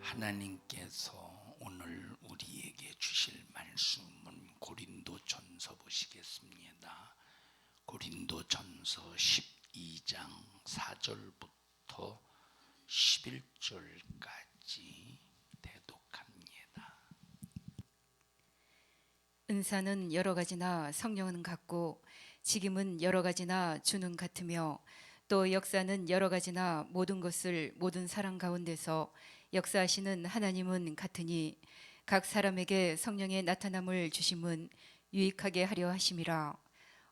하나님께서 오늘 우리에게 주실 말씀은 고린도전서 보시겠습니다. 고린도전서 12장 4절부터 11절까지 대독합니다. 은사는 여러 가지나 성령은 같고 직임은 여러 가지나 주는 같으며 또 역사는 여러 가지나 모든 것을 모든 사람 가운데서 역사하시는 하나님은 같으니 각 사람에게 성령의 나타남을 주심은 유익하게 하려 하심이라.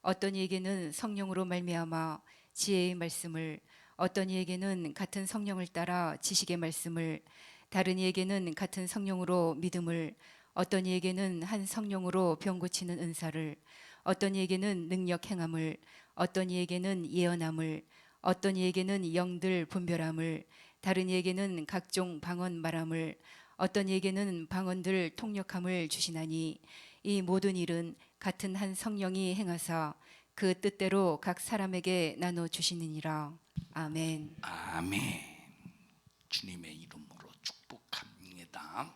어떤 이에게는 성령으로 말미암아 지혜의 말씀을, 어떤 이에게는 같은 성령을 따라 지식의 말씀을, 다른 이에게는 같은 성령으로 믿음을, 어떤 이에게는 한 성령으로 병 고치는 은사를, 어떤 이에게는 능력 행함을, 어떤 이에게는 예언함을, 어떤 이에게는 영들 분별함을, 다른 이에게는 각종 방언 말함을, 어떤 이에게는 방언들 통역함을 주시나니 이 모든 일은 같은 한 성령이 행하사 그 뜻대로 각 사람에게 나눠 주시느니라. 아멘. 아멘. 주님의 이름으로 축복합니다.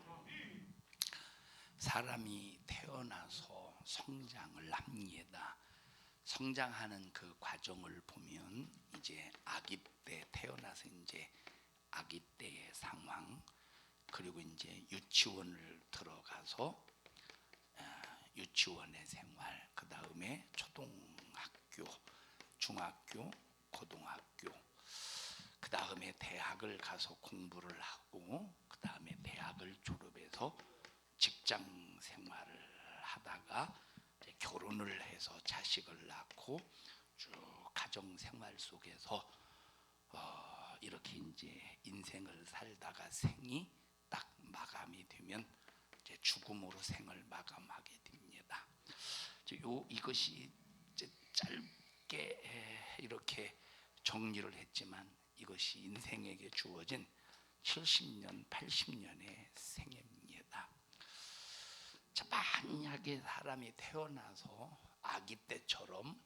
사람이 태어나서 성장을 합니다. 성장하는 그 과정을 보면 이제 아기 때 태어나서 이제 아기 때의 상황, 그리고 이제 유치원을 들어가서 유치원의 생활, 그 다음에 초등학교, 중학교, 고등학교, 그 다음에 대학을 가서 공부를 하고, 그 다음에 대학을 졸업해서 직장 생활을 하다가 이제 결혼을 해서 자식을 낳고 쭉 가정 생활 속에서 이렇게 이제 인생을 살다가 생이 딱 마감이 되면 이제 죽음으로 생을 마감하게 됩니다. 이것이 이제 짧게 이렇게 정리를 했지만 이것이 인생에게 주어진 70년, 80년의 생애입니다. 자, 만약에 사람이 태어나서 아기 때처럼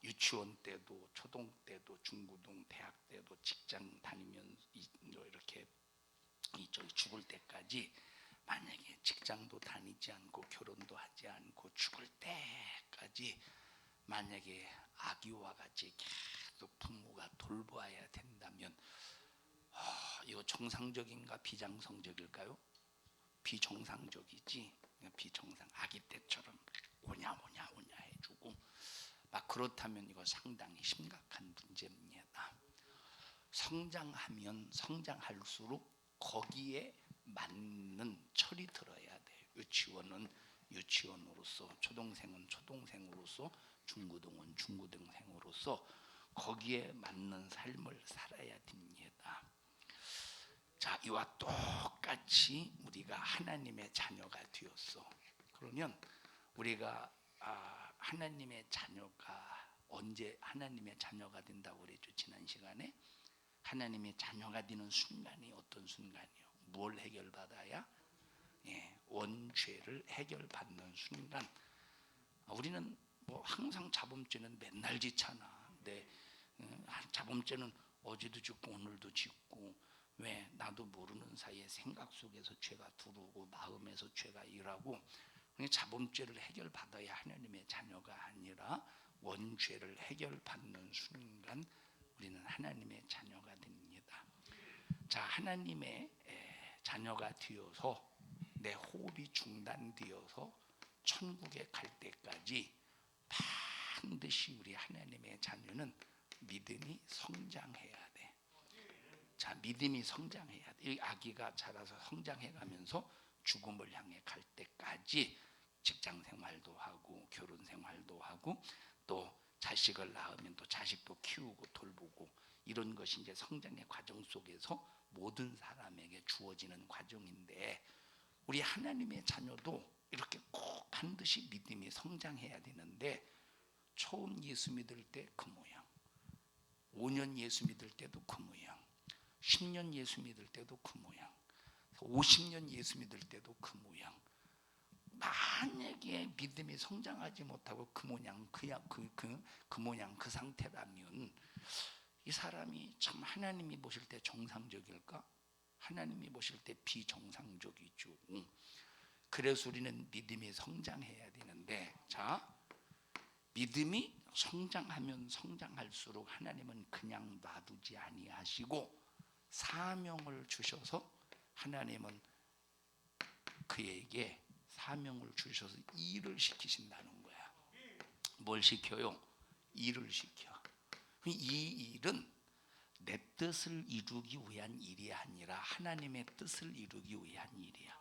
유치원 때도, 초등 때도, 중고등, 대학 때도, 직장 다니면 이렇게 죽을 때까지 만약에 직장도 다니지 않고 결혼도 하지 않고 죽을 때까지 만약에 아기와 같이 계속 부모가 돌보아야 된다면 이거 정상적인가 비정상적일까요? 비정상적이지. 비정상. 아기 때처럼 오냐 해주고 막 그렇다면 이거 상당히 심각한 문제입니다. 성장하면 성장할수록 거기에 맞는 철이 들어야 돼요. 유치원은 유치원으로서, 초등생은 초등생으로서, 중고등은 중고등생으로서 거기에 맞는 삶을 살아야 됩니다. 자, 이와 똑같이 우리가 하나님의 자녀가 되었어. 그러면 우리가 하나님의 자녀가 언제 하나님의 자녀가 된다고 그랬죠? 지난 시간에 하나님의 자녀가 되는 순간이 어떤 순간이요? 뭘 해결받아야? 원죄를 해결받는 순간. 우리는 뭐 항상 자범죄는 맨날 짓잖아. 근데 자범죄는 어제도 짓고 오늘도 짓고, 왜? 나도 모르는 사이에 생각 속에서 죄가 들어오고 마음에서 죄가 일하고. 자범죄를 해결받아야 하나님의 자녀가 아니라 원죄를 해결받는 순간 우리는 하나님의 자녀가 됩니다. 자, 하나님의 자녀가 되어서 내 호흡이 중단되어서 천국에 갈 때까지 반드시 우리 하나님의 자녀는 믿음이 성장해야 돼. 자, 믿음이 성장해야 돼. 이 아기가 자라서 성장해가면서 죽음을 향해 갈 때까지 직장 생활도 하고 결혼 생활도 하고 또 자식을 낳으면 또 자식도 키우고 돌보고, 이런 것이 이제 성장의 과정 속에서 모든 사람에게 주어지는 과정인데, 우리 하나님의 자녀도 이렇게 꼭 반드시 믿음이 성장해야 되는데, 처음 예수 믿을 때 그 모양, 5년 예수 믿을 때도 그 모양, 10년 예수 믿을 때도 그 모양, 50년 예수 믿을 때도 그 모양. 만약에 믿음이 성장하지 못하고 그 모양, 그 모양, 그 상태라면 이 사람이 참 하나님이 보실 때 정상적일까? 하나님이 보실 때 비정상적이죠. 그래서 우리는 믿음이 성장해야 되는데, 자, 믿음이 성장하면 성장할수록 하나님은 그냥 놔두지 아니하시고 사명을 주셔서, 하나님은 그에게 사명을 주셔서 일을 시키신다는 거야. 뭘 시켜요? 일을 시켜. 이 일은 내 뜻을 이루기 위한 일이 아니라 하나님의 뜻을 이루기 위한 일이야.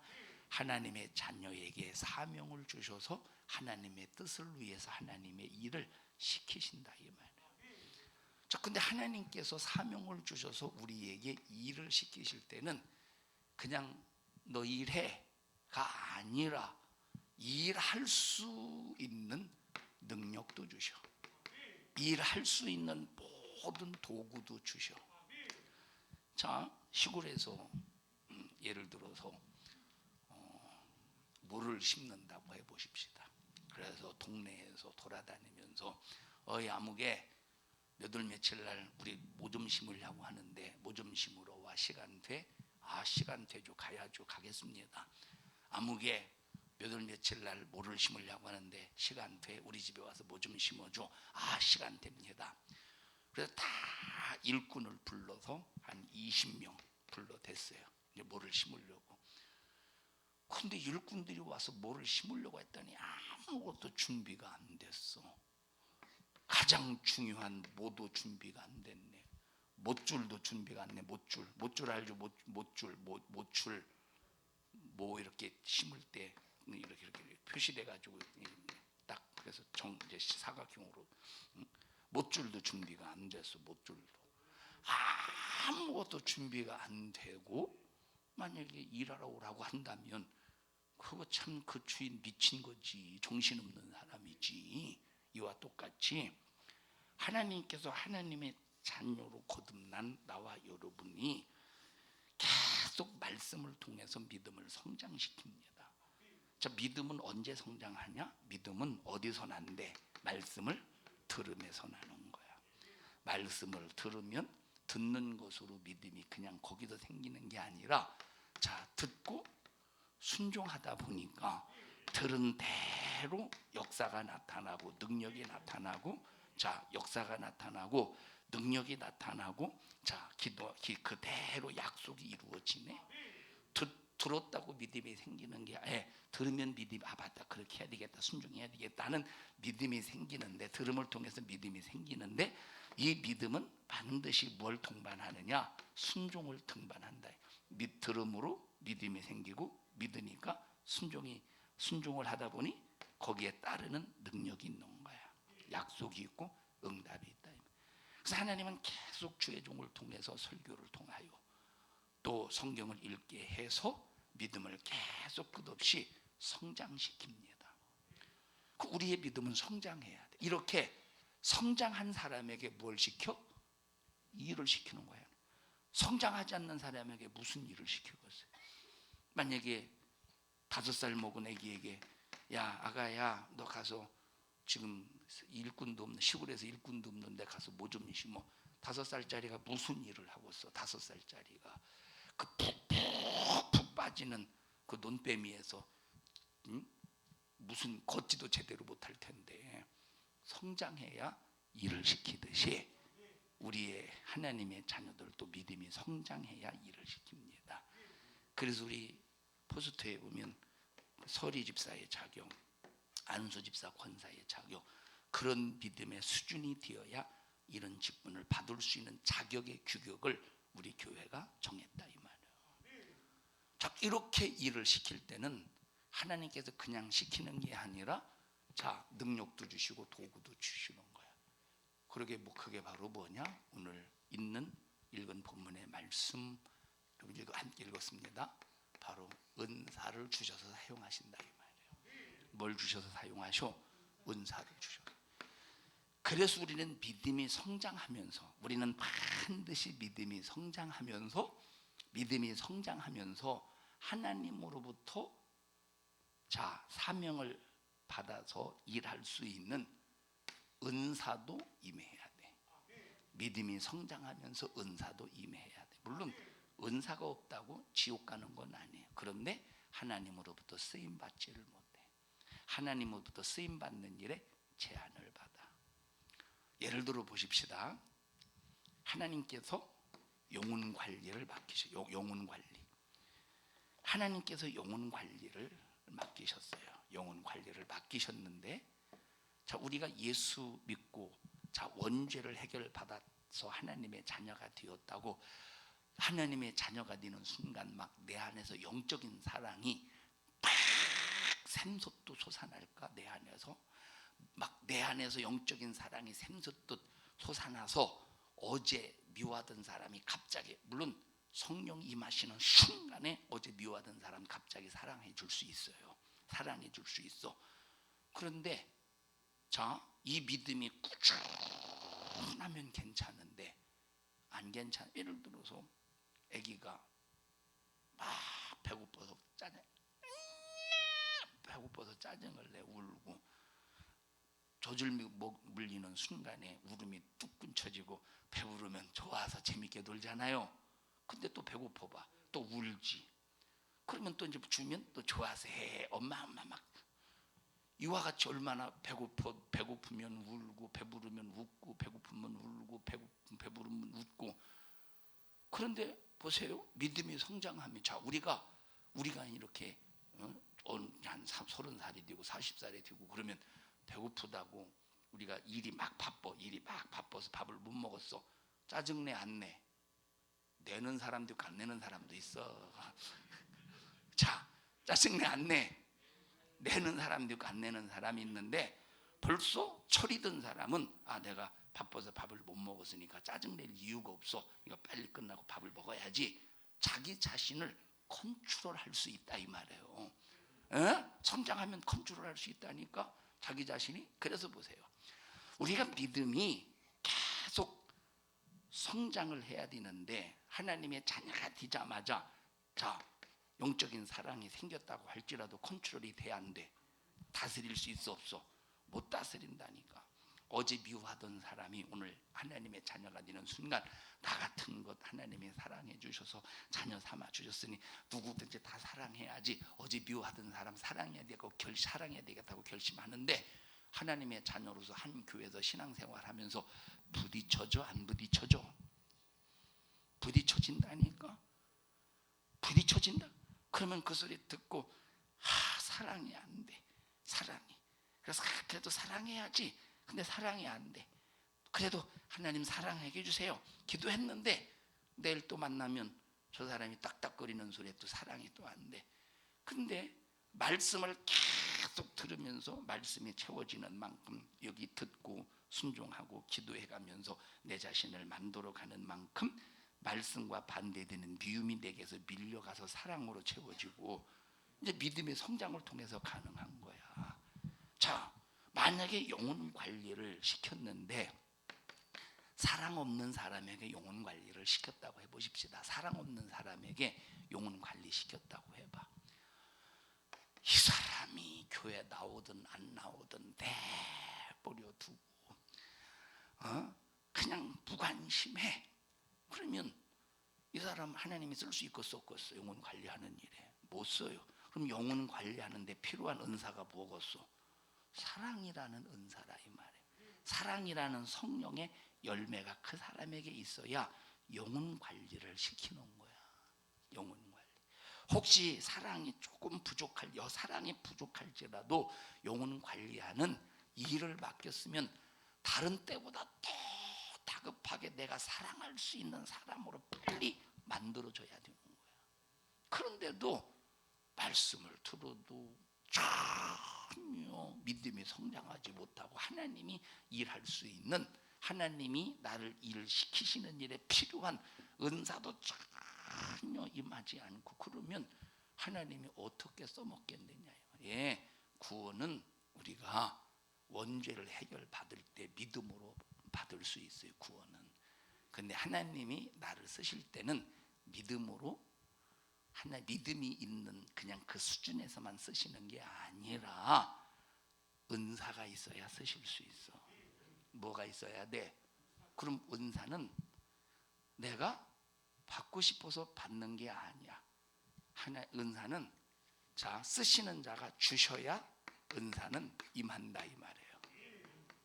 하나님의 자녀에게 사명을 주셔서 하나님의 뜻을 위해서 하나님의 일을 시키신다 이 말이에요. 자, 근데 하나님께서 사명을 주셔서 우리에게 일을 시키실 때는 그냥 너 일해가 아니라 일할 수 있는 능력도 주셔. 일할 수 있는 모든 도구도 주셔. 자, 시골에서 예를 들어서 물을 심는다고 해보십시다. 그래서 동네에서 돌아다니면서 아무개 몇 월 며칠 날 우리 모좀 심으려고 하는데 모좀 심으러 와. 시간 돼? 시간 되죠. 가야죠. 가겠습니다. 아무개 몇 월 며칠 날 모를 심으려고 하는데 시간 돼? 우리 집에 와서 뭐 좀 심어줘. 시간 됩니다. 그래서 다 일꾼을 불러서 한 20명 불러댔어요. 이제 모를 심으려고. 근데 일꾼들이 와서 모를 심으려고 했더니 아무것도 준비가 안 됐어. 가장 중요한 모도 준비가 안 됐네. 못줄도 준비가 안 돼. 못줄 알죠? 못줄 뭐 이렇게 심을 때 이렇게 표시돼 가지고 딱 그래서 이제 사각형으로 못줄도 준비가 안 됐어. 못줄도 아무것도 준비가 안 되고 만약에 일하러 오라고 한다면 그거 참 그 주인 미친 거지. 정신없는 사람이지. 이와 똑같이 하나님께서 하나님의 자녀로 거듭난 나와 여러분이 계속 말씀을 통해서 믿음을 성장시킵니다. 자, 믿음은 언제 성장하냐? 믿음은 어디서 난대? 말씀을 들음에서 나는 거야. 말씀을 들으면 듣는 것으로 믿음이 그냥 거기서 생기는 게 아니라, 자, 듣고 순종하다 보니까 들은 대로 역사가 나타나고 능력이 나타나고, 자, 역사가 나타나고 능력이 나타나고, 자, 그대로 약속이 이루어지네. 들었다고 믿음이 생기는 게 들으면 믿음이 맞다, 그렇게 해야 되겠다, 순종해야 되겠다는 믿음이 생기는데, 들음을 통해서 믿음이 생기는데, 이 믿음은 반드시 뭘 동반하느냐? 순종을 등반한다. 들음으로 믿음이 생기고 믿으니까 순종을 하다 보니 거기에 따르는 능력이 있는 거야. 약속이 있고 응답이 있다. 그래서 하나님은 계속 주의 종을 통해서 설교를 통하여 또 성경을 읽게 해서 믿음을 계속 끝없이 성장시킵니다. 우리의 믿음은 성장해야 돼. 이렇게 성장한 사람에게 뭘 시켜? 일을 시키는 거야. 성장하지 않는 사람에게 무슨 일을 시키겠어요? 만약에 5살 먹은 애기에게 야, 아가야, 너 가서 지금 일꾼도 없는 시골에서 일꾼도 없는데 가서 뭐 좀 심어. 5살짜리가 무슨 일을 하고 있어? 5살짜리가 그 푹푹 빠지는 그 논뱀이에서 무슨 걷지도 제대로 못할 텐데, 성장해야 일을 시키듯이 우리의 하나님의 자녀들도 믿음이 성장해야 일을 시킵니다. 그래서 우리 포스터에 보면 서리 집사의 자격, 안수 집사 권사의 자격, 그런 믿음의 수준이 되어야 이런 직분을 받을 수 있는 자격의 규격을 우리 교회가 정했다 이 말이에요. 자, 이렇게 일을 시킬 때는 하나님께서 그냥 시키는 게 아니라, 자, 능력도 주시고 도구도 주시는 거야. 그게 바로 뭐냐? 오늘 읽은 본문의 말씀, 여러분 이거 함께 읽었습니다. 바로 은사를 주셔서 사용하신다 이 말이에요. 뭘 주셔서 사용하셔? 은사를 주셔. 그래서 우리는 믿음이 성장하면서, 우리는 반드시 믿음이 성장하면서 하나님으로부터, 자, 사명을 받아서 일할 수 있는 은사도 임해야 돼. 믿음이 성장하면서 은사도 임해야 돼. 물론 은사가 없다고 지옥 가는 건 아니에요. 그런데 하나님으로부터 쓰임 받지를 못해. 하나님으로부터 쓰임 받는 일에 제한을 받아. 예를 들어 보십시다. 하나님께서 영혼 관리를 맡기셔. 영혼 관리. 하나님께서 영혼 관리를 맡기셨어요. 영혼 관리를 맡기셨는데, 자, 우리가 예수 믿고 자 원죄를 해결받아서 하나님의 자녀가 되었다고, 하나님의 자녀가 되는 순간 막 내 안에서 영적인 사랑이 팍 샘솟도 솟아날까? 내 안에서 막 내 안에서 영적인 사랑이 샘솟듯 솟아나서 어제 미워하던 사람이 갑자기, 물론 성령 임하시는 순간에 어제 미워하던 사람 갑자기 사랑해 줄 수 있어요. 사랑해 줄 수 있어. 그런데 자, 이 믿음이 꾸준하면 괜찮은데 안 괜찮아. 예를 들어서 아기가 막 배고파서 짜증을 내 울고, 젖을 물리는 순간에 울음이 뚝 끊쳐지고 배부르면 좋아서 재밌게 놀잖아요. 근데 또 배고파 봐. 또 울지. 그러면 또 이제 주면 또 좋아서 해. 엄마 막 이와 같이 얼마나 배고프면 울고, 배부르면 웃고, 배고프면 울고, 배부르면 웃고. 그런데 보세요. 믿음이 성장하면, 자, 우리가 이렇게 한 30살이 되고 40살이 되고 그러면 배고프다고 우리가 일이 막 바빠서 밥을 못 먹었어. 짜증내 안 내? 내는 사람도 있고 안 내는 사람도 있어. 자, 짜증내 안 내? 내는 사람도 있고 안 내는 사람이 있는데, 벌써 철이 든 사람은 내가 바빠서 밥을 못 먹었으니까 짜증낼 이유가 없어. 이거 빨리 끝나고 밥을 먹어야지. 자기 자신을 컨트롤할 수 있다 이 말이에요. 성장하면 컨트롤할 수 있다니까, 자기 자신이. 그래서 보세요. 우리가 믿음이 계속 성장을 해야 되는데, 하나님의 자녀가 되자마자 자, 영적인 사랑이 생겼다고 할지라도 컨트롤이 돼 안 돼? 다스릴 수 있어 없어? 못 다스린다니까. 어제 미워하던 사람이 오늘 하나님의 자녀가 되는 순간 나 같은 것 하나님이 사랑해 주셔서 자녀 삼아 주셨으니 누구든지 다 사랑해야지. 어제 미워하던 사람 사랑해야 되고 사랑해야 되겠다고 결심하는데, 하나님의 자녀로서 한 교회에서 신앙생활하면서 부딪혀져 안 부딪혀져? 부딪혀진다니까. 부딪혀진다. 그러면 그 소리 듣고 사랑이 안 돼. 사랑이. 그래서 그래도 사랑해야지. 근데 사랑이 안 돼. 그래도 하나님 사랑해 주세요. 기도했는데 내일 또 만나면 저 사람이 딱딱거리는 소리에 또 사랑이 또 안 돼. 근데 말씀을 계속 들으면서 말씀이 채워지는 만큼, 여기 듣고 순종하고 기도해가면서 내 자신을 만들어가는 만큼 말씀과 반대되는 미움이 내게서 밀려가서 사랑으로 채워지고, 이제 믿음의 성장을 통해서 가능한 거야. 자, 만약에 영혼 관리를 시켰는데 사랑 없는 사람에게 영혼 관리를 시켰다고 해보십시다. 사랑 없는 사람에게 영혼 관리 시켰다고 해봐. 이 사람이 교회 나오든 안 나오든 내버려 두고 그냥 무관심해. 그러면 이 사람 하나님이 쓸 수 있겠어 없겠어? 영혼 관리하는 일에 못 써요. 그럼 영혼 관리하는데 필요한 은사가 뭐겠어? 사랑이라는 은사라 이 말이에요. 사랑이라는 성령의 열매가 그 사람에게 있어야 영혼 관리를 시키는 거야. 영혼 관리. 혹시 사랑이 조금 사랑이 부족할지라도 영혼 관리하는 일을 맡겼으면 다른 때보다 더 다급하게 내가 사랑할 수 있는 사람으로 빨리 만들어줘야 되는 거야. 그런데도 말씀을 들어도 전혀 믿음이 성장하지 못하고 하나님이 일할 수 있는, 하나님이 나를 일을 시키시는 일에 필요한 은사도 전혀 임하지 않고, 그러면 하나님이 어떻게 써먹겠느냐요. 예, 구원은 우리가 원죄를 해결받을 때 믿음으로 받을 수 있어요. 구원은. 근데 하나님이 나를 쓰실 때는 믿음으로, 믿음이 있는 그냥 그 수준에서만 쓰시는 게 아니라 은사가 있어야 쓰실 수 있어. 뭐가 있어야 돼? 그럼 은사는 내가 받고 싶어서 받는 게 아니야. 하나 은사는 자 쓰시는 자가 주셔야 은사는 임한다 이 말이에요.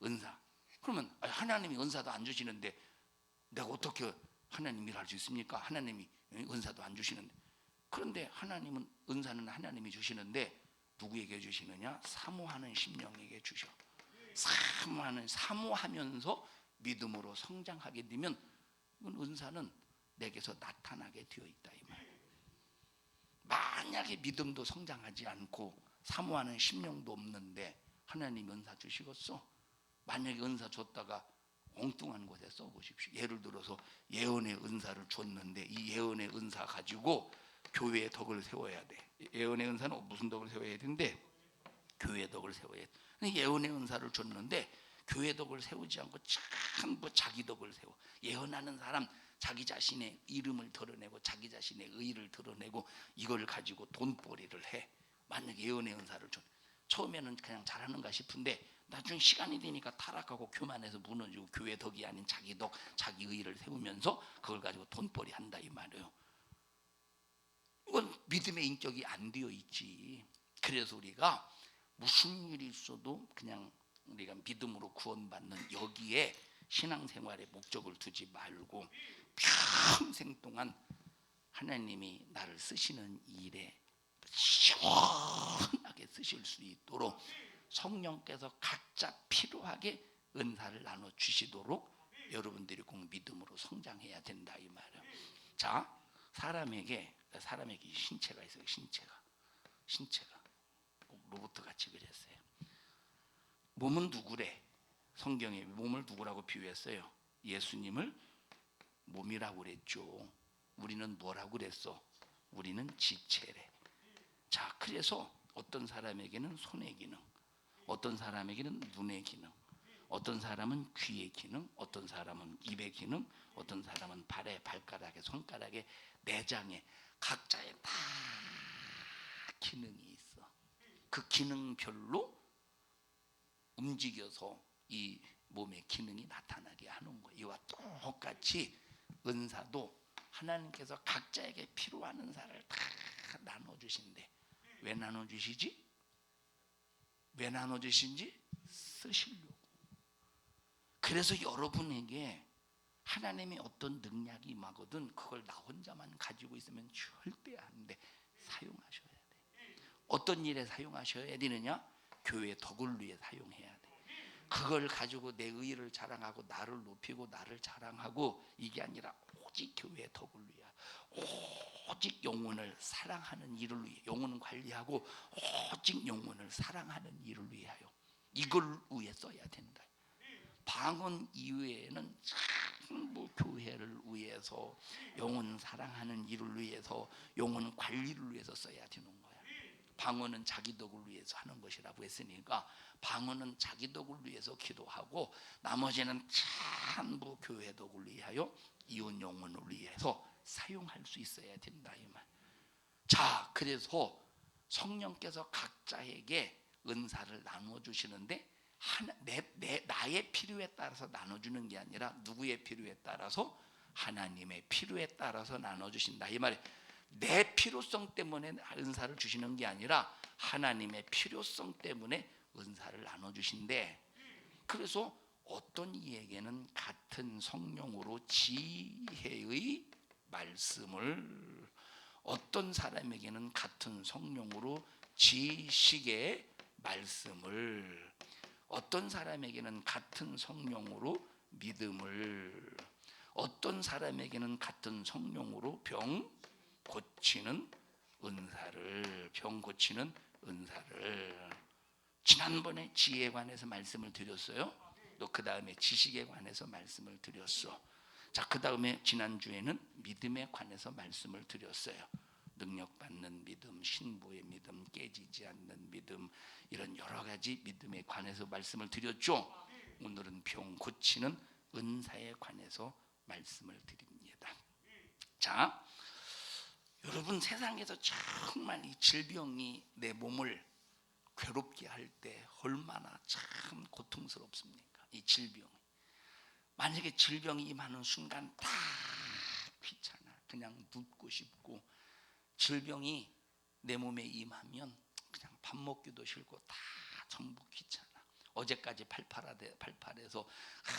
은사. 그러면 하나님이 은사도 안 주시는데 내가 어떻게 하나님 일을 할 수 있습니까? 하나님이 은사도 안 주시는데. 그런데 하나님은 은사는 하나님이 주시는데 누구에게 주시느냐? 사모하는 심령에게 주셔. 사모하면서 믿음으로 성장하게 되면 은사는 내게서 나타나게 되어 있다 이 말이에요. 만약에 믿음도 성장하지 않고 사모하는 심령도 없는데 하나님 은사 주시겠어? 만약에 은사 줬다가 엉뚱한 곳에 써보십시오. 예를 들어서 예언의 은사를 줬는데 이 예언의 은사 가지고 교회의 덕을 세워야 돼. 예언의 은사는 무슨 덕을 세워야 되는데 교회의 덕을 세워야 돼. 예언의 은사를 줬는데 교회 덕을 세우지 않고 전부 자기 덕을 세워. 예언하는 사람 자기 자신의 이름을 드러내고 자기 자신의 의의를 드러내고 이걸 가지고 돈벌이를 해. 만약에 예언의 은사를 줘. 처음에는 그냥 잘하는가 싶은데 나중에 시간이 되니까 타락하고 교만해서 무너지고 교회 덕이 아닌 자기 덕, 자기 의의를 세우면서 그걸 가지고 돈벌이 한다 이 말이에요. 이건 믿음의 인격이 안 되어 있지. 그래서 우리가 무슨 일이 있어도 그냥 우리가 믿음으로 구원받는 여기에 신앙생활의 목적을 두지 말고 평생 동안 하나님이 나를 쓰시는 일에 시원하게 쓰실 수 있도록 성령께서 각자 필요하게 은사를 나눠 주시도록 여러분들이 꼭 믿음으로 성장해야 된다 이 말이에요. 자, 사람에게 신체가 있어요. 신체가 로봇 같이 그렸어요. 몸은 누구래? 성경에 몸을 누구라고 비유했어요? 예수님을 몸이라고 그랬죠. 우리는 뭐라고 그랬어? 우리는 지체래. 자, 그래서 어떤 사람에게는 손의 기능, 어떤 사람에게는 눈의 기능, 어떤 사람은 귀의 기능, 어떤 사람은 입의 기능, 어떤 사람은 발에, 발가락에, 손가락에, 내장에 각자의 다 기능이 있어. 그 기능별로 움직여서 이 몸의 기능이 나타나게 하는 거예요. 이와 똑같이 은사도 하나님께서 각자에게 필요한 은사를 다 나눠주신대. 왜 나눠주시지? 왜 나눠주신지? 쓰시려고. 그래서 여러분에게 하나님의 어떤 능력이 임하거든 그걸 나 혼자만 가지고 있으면 절대 안 돼. 사용하셔야 돼. 어떤 일에 사용하셔야 되느냐? 교회의 덕을 위해 사용해야 돼. 그걸 가지고 내 의의를 자랑하고 나를 높이고 나를 자랑하고 이게 아니라 오직 교회의 덕을 위해, 오직 영혼을 사랑하는 일을 위해, 영혼을 관리하고 오직 영혼을 사랑하는 일을 위하여 이걸 위해 써야 된다. 방언 이외에는 전부 교회를 위해서 영혼 사랑하는 일을 위해서 영혼 관리를 위해서 써야 되는 거야. 방언은 자기 덕을 위해서 하는 것이라고 했으니까 방언은 자기 덕을 위해서 기도하고 나머지는 전부 교회 덕을 위하여 이웃 영혼을 위해서 사용할 수 있어야 된다 이 말. 자, 그래서 성령께서 각자에게 은사를 나누어 주시는데 나의 필요에 따라서 나눠주는 게 아니라 누구의 필요에 따라서? 하나님의 필요에 따라서 나눠주신다 이 말이에요. 내 필요성 때문에 은사를 주시는 게 아니라 하나님의 필요성 때문에 은사를 나눠주신대. 그래서 어떤 이에게는 같은 성령으로 지혜의 말씀을, 어떤 사람에게는 같은 성령으로 지식의 말씀을, 어떤 사람에게는 같은 성령으로 믿음을, 어떤 사람에게는 같은 성령으로 병 고치는 은사를, 병 고치는 은사를. 지난번에 지혜에 관해서 말씀을 드렸어요. 또 그 다음에 지식에 관해서 말씀을 드렸어. 자, 그 다음에 지난주에는 믿음에 관해서 말씀을 드렸어요. 능력받는 믿음, 신부의 믿음, 깨지지 않는 믿음, 이런 여러 가지 믿음에 관해서 말씀을 드렸죠. 오늘은 병 고치는 은사에 관해서 말씀을 드립니다. 자, 여러분 세상에서 정말 이 질병이 내 몸을 괴롭게 할 때 얼마나 참 고통스럽습니까? 이 질병이. 만약에 질병이 임하는 순간 다 귀찮아. 그냥 눕고 싶고, 질병이 내 몸에 임하면 그냥 밥 먹기도 싫고 다 전부 귀찮아. 어제까지 팔팔해서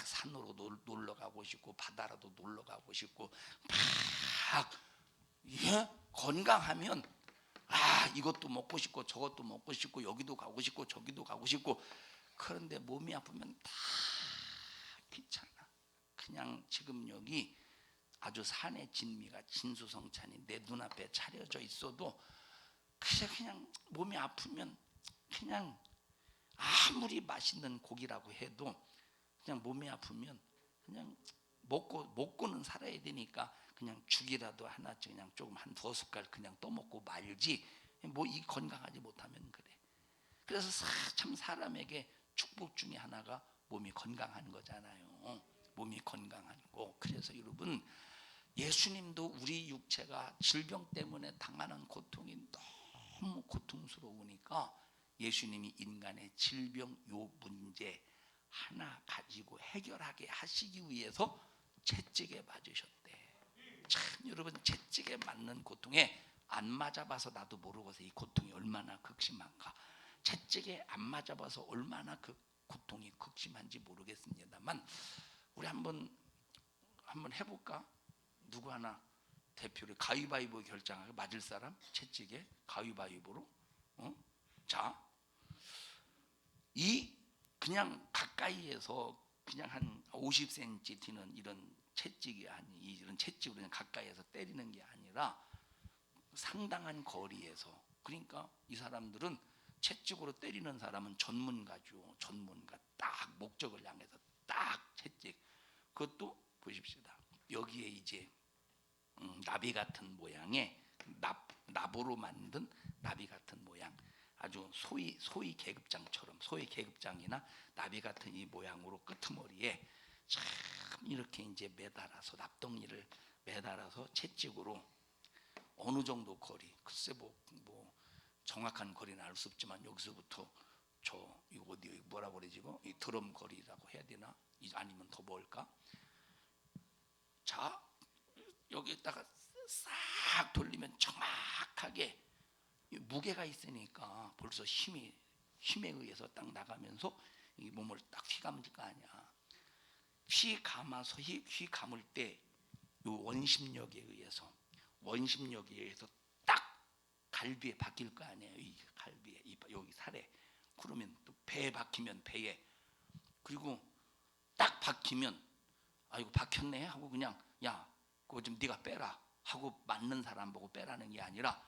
산으로 놀러 가고 싶고 바다라도 놀러 가고 싶고 막 건강하면 이것도 먹고 싶고 저것도 먹고 싶고 여기도 가고 싶고 저기도 가고 싶고, 그런데 몸이 아프면 다 귀찮아. 그냥 지금 여기 아주 산의 진미가 진수성찬이 내 눈앞에 차려져 있어도 그냥 몸이 아프면 그냥 아무리 맛있는 고기라고 해도 그냥 몸이 아프면 그냥 먹고는 살아야 되니까 그냥 죽이라도 하나 그냥 조금 한 2숟갈 그냥 떠먹고 말지, 뭐 이 건강하지 못하면 그래. 그래서 참 사람에게 축복 중에 하나가 몸이 건강한 거잖아요. 몸이 건강한 거. 그래서 여러분, 예수님도 우리 육체가 질병 때문에 당하는 고통이 너무 고통스러우니까 예수님이 인간의 질병 요 문제 하나 가지고 해결하게 하시기 위해서 채찍에 맞으셨대. 참 여러분, 채찍에 맞는 고통에 안 맞아봐서 나도 모르고서 이 고통이 얼마나 극심한가. 채찍에 안 맞아봐서 얼마나 그 고통이 극심한지 모르겠습니다만, 우리 한번 해볼까? 누구 하나 대표를 가위바위보 결정하고 맞을 사람? 채찍에 가위바위보로? 자, 이 그냥 가까이에서 그냥 한 50cm 되는 이런 채찍이 이런 채찍으로 그냥 가까이에서 때리는 게 아니라 상당한 거리에서, 그러니까 이 사람들은 채찍으로 때리는 사람은 전문가죠. 전문가. 딱 목적을 향해서 딱 채찍. 그것도 보십시다. 여기에 이제 나비 같은 모양의 나보로 만든 나비 같은 모양, 아주 소위 계급장처럼, 소위 계급장이나 나비 같은 이 모양으로 끄트머리에 참 이렇게 이제 매달아서 납덩이를 매달아서 채찍으로 어느 정도 거리, 글쎄 뭐 정확한 거리는 알 수 없지만 여기서부터 이거 어디 뭐라고 그러지, 이 드럼 거리라고 해야 되나, 아니면 더 뭘까? 자, 여기다가 싹 돌리면 정확하게 무게가 있으니까 벌써 힘에 의해서 딱 나가면서 이 몸을 딱 휘감을 거 아니야. 휘 감을 때 요 원심력에 의해서 딱 갈비에 박힐 거 아니에요. 이 갈비에, 여기 살에. 그러면 또 배에 박히면 배에, 그리고 딱 박히면 이거 박혔네 하고 그냥 야 그거 좀 네가 빼라 하고 맞는 사람 보고 빼라는 게 아니라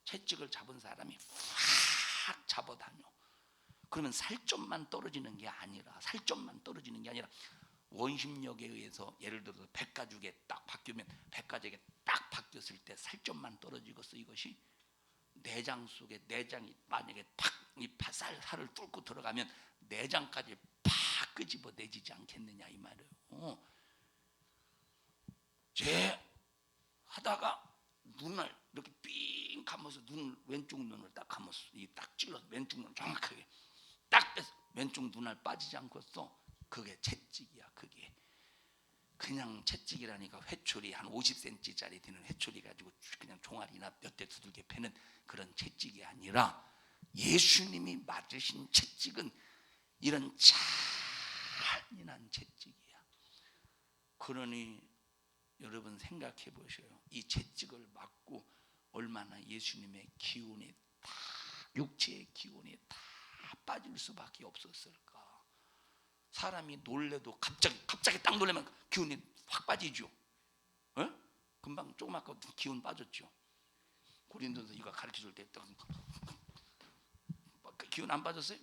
채찍을 잡은 사람이 확 잡아다녀. 그러면 살점만 떨어지는 게 아니라 원심력에 의해서, 예를 들어서 백가죽에 딱 바뀌면 백가죽에 딱 바뀌었을 때 살점만 떨어지겠어. 이것이 내장 속에, 내장이 만약에 팍이 살을 뚫고 들어가면 내장까지 팍 끄집어내지지 않겠느냐 이 말이에요. 제 하다가 눈을 이렇게 삥 감아서 왼쪽 눈을 딱 감았어. 딱 찔러서 왼쪽 눈 정확하게 딱 빼서 왼쪽 눈알 빠지지 않겠어. 그게 채찍이야. 그게 그냥 채찍이라니까 회초리 한 50cm짜리 되는 회초리 가지고 그냥 종아리나 몇 대 두들겨 패는 그런 채찍이 아니라 예수님이 맞으신 채찍은 이런 잔인한 채찍이야. 그러니 여러분 생각해 보셔요. 이 채찍을 맞고 얼마나 예수님의 기운이 다, 육체의 기운이 다 빠질 수밖에 없었을까. 사람이 놀래도 갑자기 딱 놀래면 기운이 확 빠지죠. 금방 조금 아까 기운 빠졌죠. 고린도서 이거 가르쳐줄 때 기운 안 빠졌어요?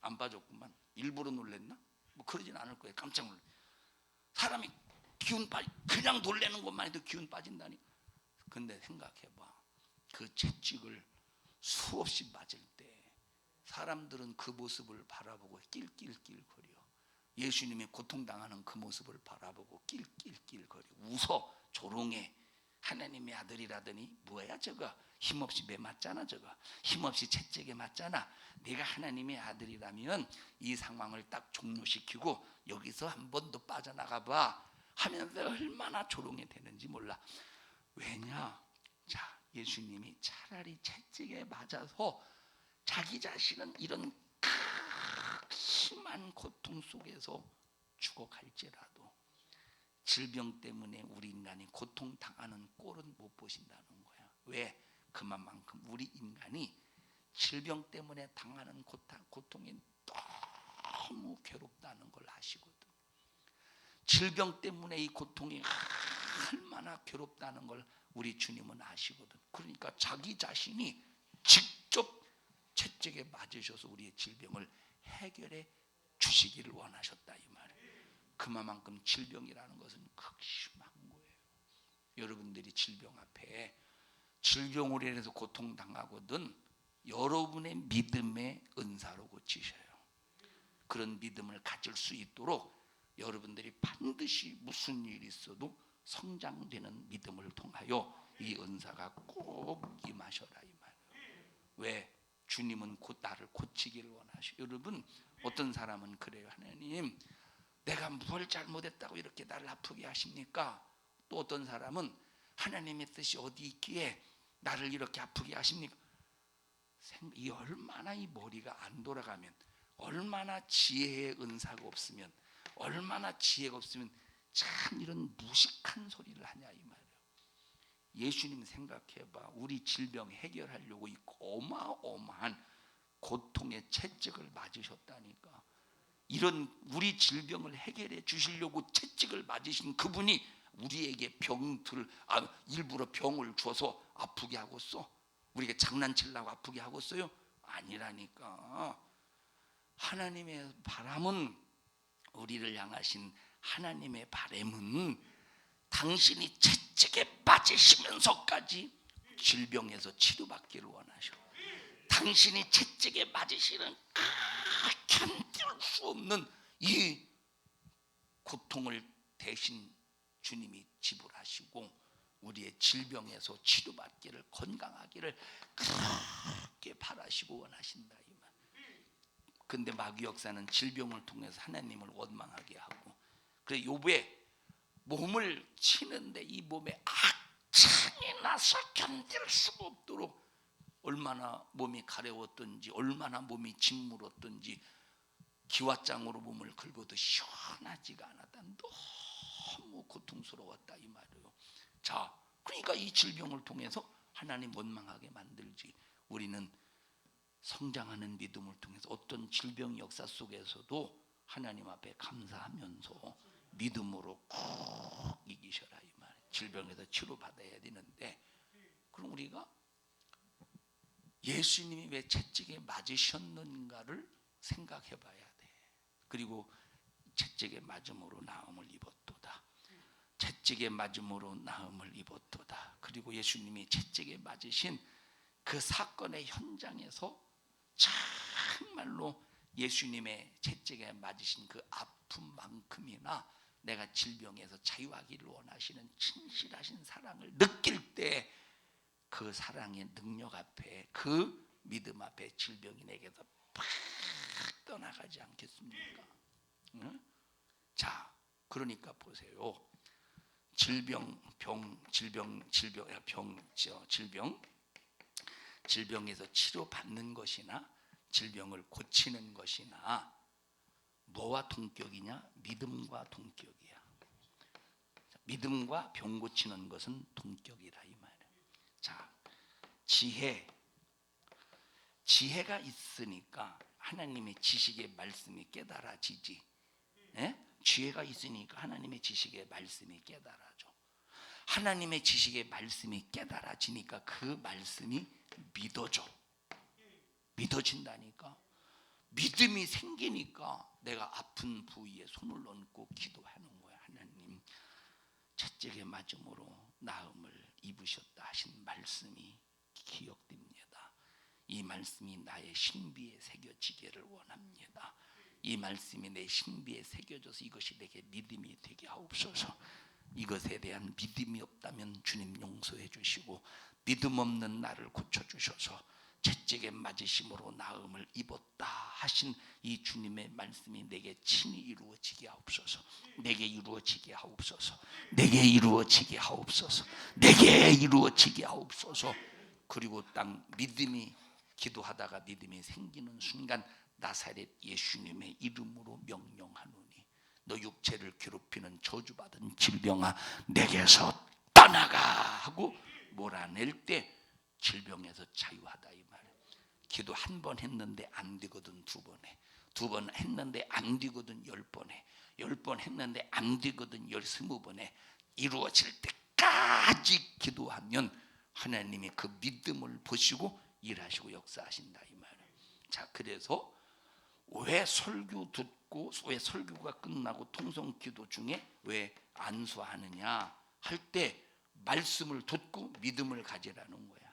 안 빠졌구만. 일부러 놀랬나? 뭐 그러진 않을 거예요. 깜짝 놀래. 사람이 기운 그냥 놀래는 것만 해도 기운 빠진다니. 근데 생각해봐. 그 채찍을 수없이 맞을 때 사람들은 그 모습을 바라보고 낄낄낄거려. 예수님이 고통당하는 그 모습을 바라보고 낄낄낄거려. 웃어. 조롱해. 하나님의 아들이라더니 뭐야 저거, 힘없이 매 맞잖아. 저거 힘없이 채찍에 맞잖아. 네가 하나님의 아들이라면 이 상황을 딱 종료시키고 여기서 한 번 더 빠져나가 봐 하면서 얼마나 조롱이 되는지 몰라. 왜냐? 자, 예수님이 차라리 채찍에 맞아서 자기 자신은 이런 심한 고통 속에서 죽어갈지라도 질병 때문에 우리 인간이 고통당하는 꼴은 못 보신다는 거야. 왜? 그만큼 우리 인간이 질병 때문에 당하는 고통이 너무 괴롭다는 걸 아시거든. 질병 때문에 이 고통이 얼마나 괴롭다는 걸 우리 주님은 아시거든. 그러니까 자기 자신이 직접 채찍에 맞으셔서 우리의 질병을 해결해 주시기를 원하셨다 이 말이에요. 그만큼 질병이라는 것은 극심한 거예요. 여러분들이 질병 앞에 질병으로 인해서 고통당하거든 여러분의 믿음의 은사로 고치셔요. 그런 믿음을 가질 수 있도록 여러분들이 반드시 무슨 일이 있어도 성장되는 믿음을 통하여 이 은사가 꼭 임하셔라 이 말이에요. 왜? 주님은 곧 나를 고치기를 원하셔. 여러분 어떤 사람은 그래요. 하나님 내가 뭘 잘못했다고 이렇게 나를 아프게 하십니까? 또 어떤 사람은 하나님의 뜻이 어디 있기에 나를 이렇게 아프게 하십니까? 이 얼마나 이 머리가 안 돌아가면, 얼마나 지혜의 은사가 없으면, 얼마나 지혜가 없으면 참 이런 무식한 소리를 하냐 이 말이에요. 예수님 생각해봐. 우리 질병 해결하려고 이 어마어마한 고통의 채찍을 맞으셨다니까. 이런 우리 질병을 해결해 주시려고 채찍을 맞으신 그분이 우리에게 일부러 병을 줘서 아프게 하고서 우리가 장난치려고 아프게 하고서요? 아니라니까. 하나님의 바람은, 우리를 향하신 하나님의 바람은 당신이 채찍에 빠지시면서까지 질병에서 치료받기를 원하셔. 당신이 채찍에 맞으시는 견딜 수 없는 이 고통을 대신 주님이 지불하시고 우리의 질병에서 치료받기를, 건강하기를 그렇게 바라시고 원하신다 이 말. 근데 마귀 역사는 질병을 통해서 하나님을 원망하게 하고, 그래 욥에 몸을 치는데 이 몸에 악창이 나서 견딜 수가 없도록 얼마나 몸이 가려웠던지, 얼마나 몸이 짓물었던지, 기왓장으로 몸을 긁어도 시원하지가 않았다. 너무 고통스러웠다 이 말이에요. 자, 그러니까 이 질병을 통해서 하나님 원망하게 만들지. 우리는 성장하는 믿음을 통해서 어떤 질병 역사 속에서도 하나님 앞에 감사하면서 믿음으로 꼭 이기셔라 이 말. 질병에서 치료받아야 되는데, 그럼 우리가 예수님이 왜 채찍에 맞으셨는가를 생각해 봐야 돼. 그리고 채찍에 맞음으로 나음을 입었도다. 채찍에 맞음으로 나음을 입었도다. 그리고 예수님이 채찍에 맞으신 그 사건의 현장에서 정말로 예수님의 채찍에 맞으신 그 아픔만큼이나 내가 질병에서 자유하기를 원하시는 진실하신 사랑을 느낄 때 그 사랑의 능력 앞에, 그 믿음 앞에 질병이 내게서 팍 떠나가지 않겠습니까? 응? 자, 그러니까 보세요. 질병에서 치료받는 것이나 질병을 고치는 것이나 뭐와 동격이냐? 믿음과 동격이야. 믿음과 병 고치는 것은 동격이라 이 말이야. 자, 지혜가 있으니까 하나님의 지식의 말씀이 깨달아지지. 지혜가 있으니까 하나님의 지식의 말씀이 깨달아져. 하나님의 지식의 말씀이 깨달아지니까 그 말씀이 믿어진다니까. 믿음이 생기니까 내가 아픈 부위에 손을 얹고 기도하는 거야. 하나님, 채찍에 맞음으로 나음을 입으셨다 하신 말씀이 기억됩니다. 이 말씀이 나의 신비에 새겨지기를 원합니다. 이 말씀이 내 신비에 새겨져서 이것이 내게 믿음이 되게 하옵소서. 이것에 대한 믿음이 없다면 주님 용서해 주시고, 믿음 없는 나를 고쳐주셔서 채찍에 맞으심으로 나음을 입었다 하신 이 주님의 말씀이 내게 친히 이루어지게 하옵소서. 내게 이루어지게 하옵소서. 내게 이루어지게 하옵소서. 내게 이루어지게 하옵소서. 그리고 딱 믿음이, 기도하다가 믿음이 생기는 순간 나사렛 예수님의 이름으로 명령하노니 너 육체를 괴롭히는 저주받은 질병아 내게서 떠나가 하고 몰아낼 때 질병에서 자유하다 이 말이에요. 기도 한 번 했는데 안 되거든 두 번에, 두 번 했는데 안 되거든 10번에, 10번 했는데 안 되거든 10번에 이루어질 때까지 기도하면 하나님이 그 믿음을 보시고 일하시고 역사하신다 이 말이에요. 자, 그래서 왜 설교 듣고 왜 설교가 끝나고 통성기도 중에 왜 안수하느냐 할 때 말씀을 듣고 믿음을 가지라는 거야.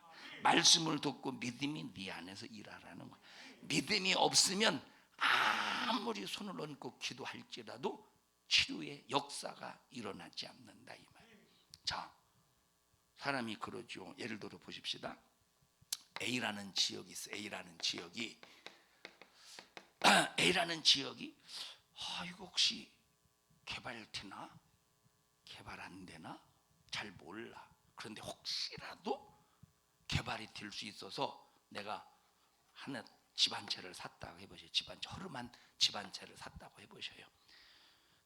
말씀을 듣고 믿음이 네 안에서 일하라는 거야. 믿음이 없으면 아무리 손을 얹고 기도할지라도 치료의 역사가 일어나지 않는다 이 말이에요. 자, 사람이 그러죠. 예를 들어 보십시다. A라는 지역이 있어. A라는 지역이 이거 혹시 개발되나? 개발 안 되나? 잘 몰라. 그런데 혹시라도 개발이 될 수 있어서 내가 하나 집 한 채를 샀다고 해보세요. 집 한 채, 허름한 집 한 채를 샀다고 해보셔요.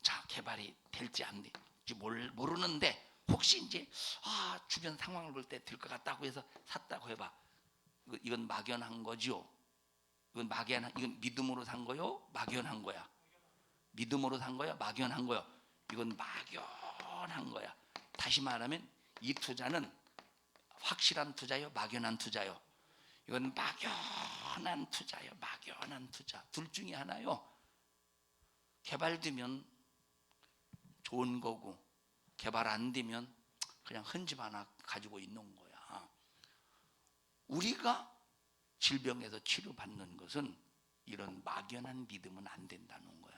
자, 개발이 될지 안 될지 모르는데 혹시 이제 주변 상황을 볼 때 될 것 같다고 해서 샀다고 해봐. 이건 막연한 거죠. 이건 믿음으로 산 거요? 막연한 거야? 믿음으로 산 거야? 막연한 거야? 이건 막연한 거야. 다시 말하면 이 투자는 확실한 투자요? 막연한 투자요? 이건 막연한 투자요. 막연한 투자. 둘 중에 하나요. 개발되면 좋은 거고 개발 안 되면 그냥 흔집 하나 가지고 있는 거야. 우리가 질병에서 치료받는 것은 이런 막연한 믿음은 안 된다는 거야.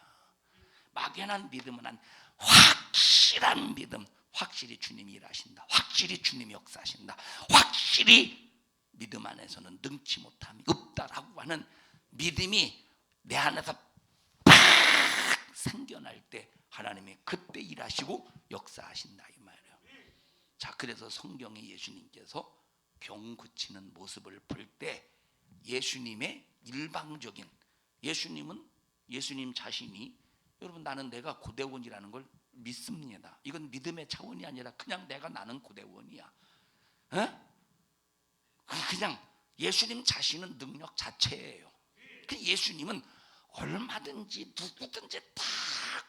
막연한 믿음은 확실한 믿음, 확실히 주님이 일하신다, 확실히 주님이 역사하신다, 확실히 믿음 안에서는 능치 못함이 없다라고 하는 믿음이 내 안에서 팍 생겨날 때 하나님이 그때 일하시고 역사하신다 이 말이에요. 자, 그래서 성경에 예수님께서 병 고치는 모습을 볼 때 예수님의 일방적인, 예수님 자신이, 여러분 나는 내가 고대원이라는 걸 믿습니다. 이건 믿음의 차원이 아니라 그냥 나는 고대원이야. 그냥 예수님 자신은 능력 자체예요. 예수님은 얼마든지 누구든지 다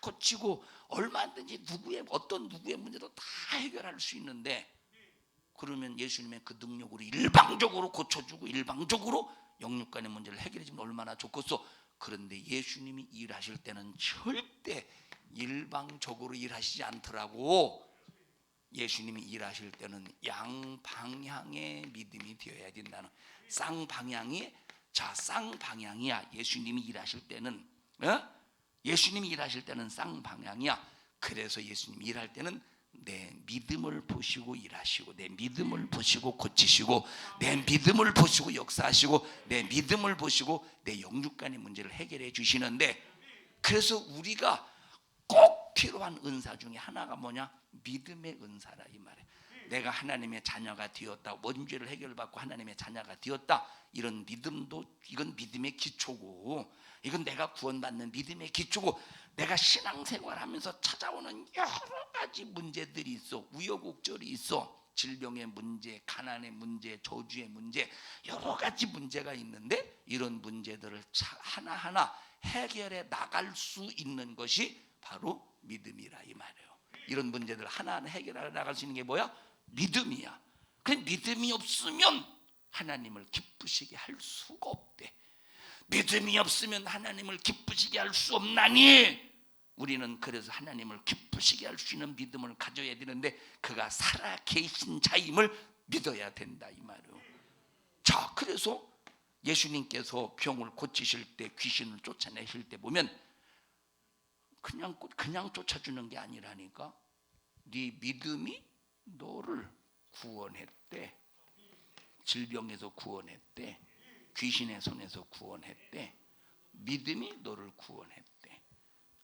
고치고 얼마든지 어떤 누구의 문제도 다 해결할 수 있는데, 그러면 예수님의 그 능력으로 일방적으로 고쳐주고 일방적으로 영육간의 문제를 해결해주면 얼마나 좋겠어. 그런데 예수님이 일하실 때는 절대 일방적으로 일하시지 않더라고. 예수님이 일하실 때는 양방향의 믿음이 되어야 된다는, 쌍방향이야. 예수님이 일하실 때는 예수님이 일하실 때는 쌍방향이야. 그래서 예수님이 일할 때는 내 믿음을 보시고 일하시고, 내 믿음을 보시고 고치시고, 내 믿음을 보시고 역사하시고, 내 믿음을 보시고 내 영육간의 문제를 해결해 주시는데, 그래서 우리가 꼭 필요한 은사 중에 하나가 뭐냐? 믿음의 은사라 이 말이에요. 내가 하나님의 자녀가 되었다, 원죄를 해결받고 하나님의 자녀가 되었다, 이런 믿음도, 이건 믿음의 기초고, 이건 내가 구원받는 믿음의 기초고, 내가 신앙생활하면서 찾아오는 여러 가지 문제들이 있어. 우여곡절이 있어. 질병의 문제, 가난의 문제, 저주의 문제, 여러 가지 문제가 있는데 이런 문제들을 하나하나 해결해 나갈 수 있는 것이 바로 믿음이라 이 말이에요. 이런 문제들 하나하나 해결해 나갈 수 있는 게 뭐야? 믿음이야. 그 믿음이 없으면 하나님을 기쁘시게 할 수가 없대. 믿음이 없으면 하나님을 기쁘시게 할 수 없나니, 우리는 그래서 하나님을 기쁘시게 할 수 있는 믿음을 가져야 되는데, 그가 살아 계신 자임을 믿어야 된다 이 말이에요. 자, 그래서 예수님께서 병을 고치실 때, 귀신을 쫓아내실 때 보면 그냥 쫓아주는 게 아니라니까. 네 믿음이 너를 구원했대. 질병에서 구원했대. 귀신의 손에서 구원했대. 믿음이 너를 구원했대.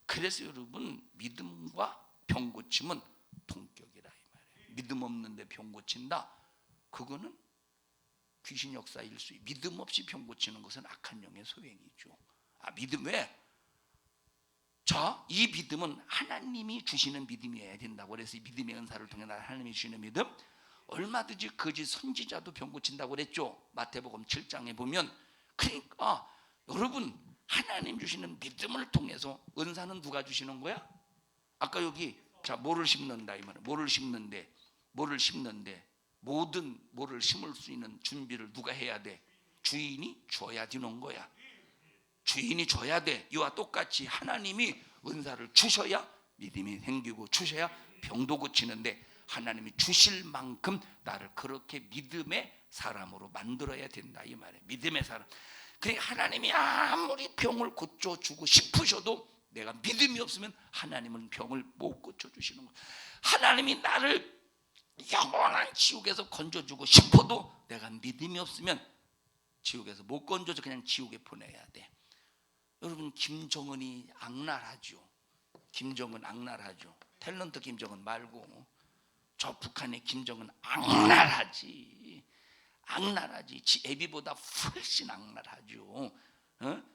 그래서 여러분, 믿음과 병 고침은 동격이라 이 말이에요. 믿음 없는데 병 고친다? 그거는 귀신 역사일 수. 믿음 없이 병 고치는 것은 악한 영의 소행이죠. 믿음 왜? 자, 이 믿음은 하나님이 주시는 믿음이어야 된다고. 그래서 이 믿음의 은사를 통해 하나님이 주시는 믿음. 얼마든지 거짓 선지자도 병 고친다고 그랬죠. 마태복음 7장에 보면. 그러니까 여러분, 하나님 주시는 믿음을 통해서 은사는 누가 주시는 거야? 아까 여기 자, 뭐를 심는다 이 말이야. 뭐를 심는데 모든 뭐를 심을 수 있는 준비를 누가 해야 돼? 주인이 줘야 되는 거야. 주인이 줘야 돼. 이와 똑같이 하나님이 은사를 주셔야 믿음이 생기고 주셔야 병도 고치는데, 하나님이 주실 만큼 나를 그렇게 믿음의 사람으로 만들어야 된다 이 말이에요. 믿음의 사람. 그러니까 하나님이 아무리 병을 고쳐주고 싶으셔도 내가 믿음이 없으면 하나님은 병을 못 고쳐주시는 거예요. 하나님이 나를 영원한 지옥에서 건져주고 싶어도 내가 믿음이 없으면 지옥에서 못 건져서 그냥 지옥에 보내야 돼. 여러분, 김정은이 악랄하죠. 김정은 악랄하죠. 탤런트 김정은 말고 저 북한의 김정은 악랄하지. 지 애비보다 훨씬 악랄하죠.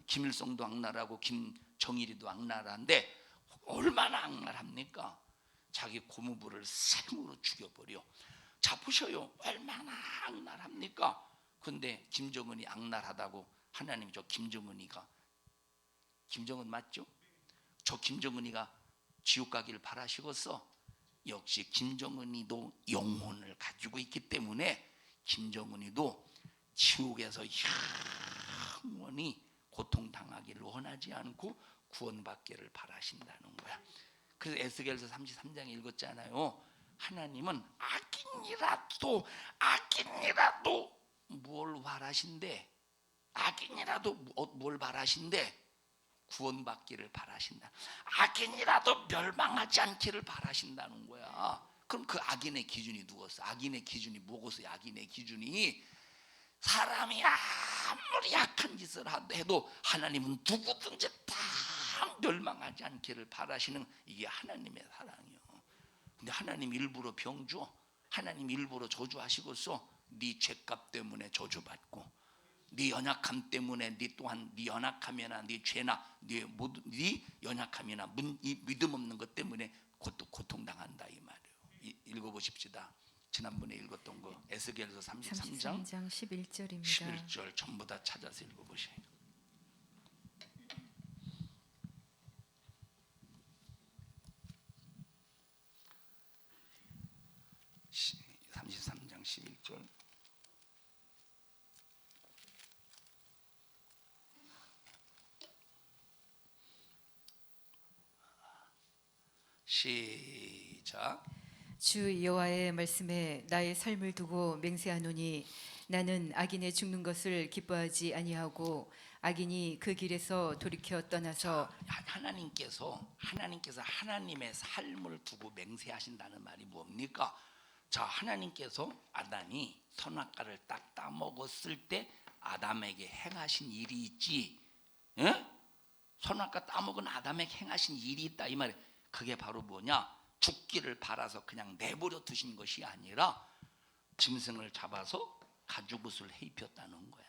김일성도 악랄하고 김정일이도 악랄한데 얼마나 악랄합니까? 자기 고모부를 생으로 죽여버려. 자, 보셔요. 얼마나 악랄합니까? 근데 김정은이 악랄하다고 하나님이 저 김정은이가, 김정은 맞죠? 저 김정은이가 지옥 가기를 바라시겠어? 역시 김정은이도 영혼을 가지고 있기 때문에 김정은이도 지옥에서 영원히 고통당하기를 원하지 않고 구원받기를 바라신다는 거야. 그래서 에스겔서 33장에 읽었잖아요. 하나님은 악인이라도 뭘 바라신대? 악인이라도 뭘 바라신대? 구원받기를 바라신다. 악인이라도 멸망하지 않기를 바라신다는 거야. 그럼 그 악인의 기준이 누구였어? 악인의 기준이 뭐겠어요? 악인의 기준이 사람이 아무리 약한 짓을 해도 하나님은 누구든지 다 멸망하지 않기를 바라시는, 이게 하나님의 사랑이요. 근데 하나님 일부러 병 줘. 하나님 일부러 저주하시고서 네 죄값 때문에 저주받고, 네 연약함 때문에 네 또한 네 연약함이나 네 죄나 네 연약함이나 이 믿음 없는 것 때문에 고통당한다 이 말이에요. 읽어보십시다. 지난번에 읽었던 거 에스겔서 33장 11절입니다. 11절 전부 다 찾아서 읽어보세요. 시 33장 11절. 시작. 주 여호와의 말씀에 나의 삶을 두고 맹세하노니 나는 악인의 죽는 것을 기뻐하지 아니하고 악인이 그 길에서 돌이켜 떠나서. 하나님께서 하나님의 삶을 두고 맹세하신다는 말이 뭡니까? 자, 하나님께서 아담이 선악과를 딱 따먹었을 때 아담에게 행하신 일이 있지. 선악과 따먹은 아담에게 행하신 일이 있다 이 말이에요. 그게 바로 뭐냐? 죽기를 바라서 그냥 내버려 두신 것이 아니라 짐승을 잡아서 가죽옷을 입혔다는 거야.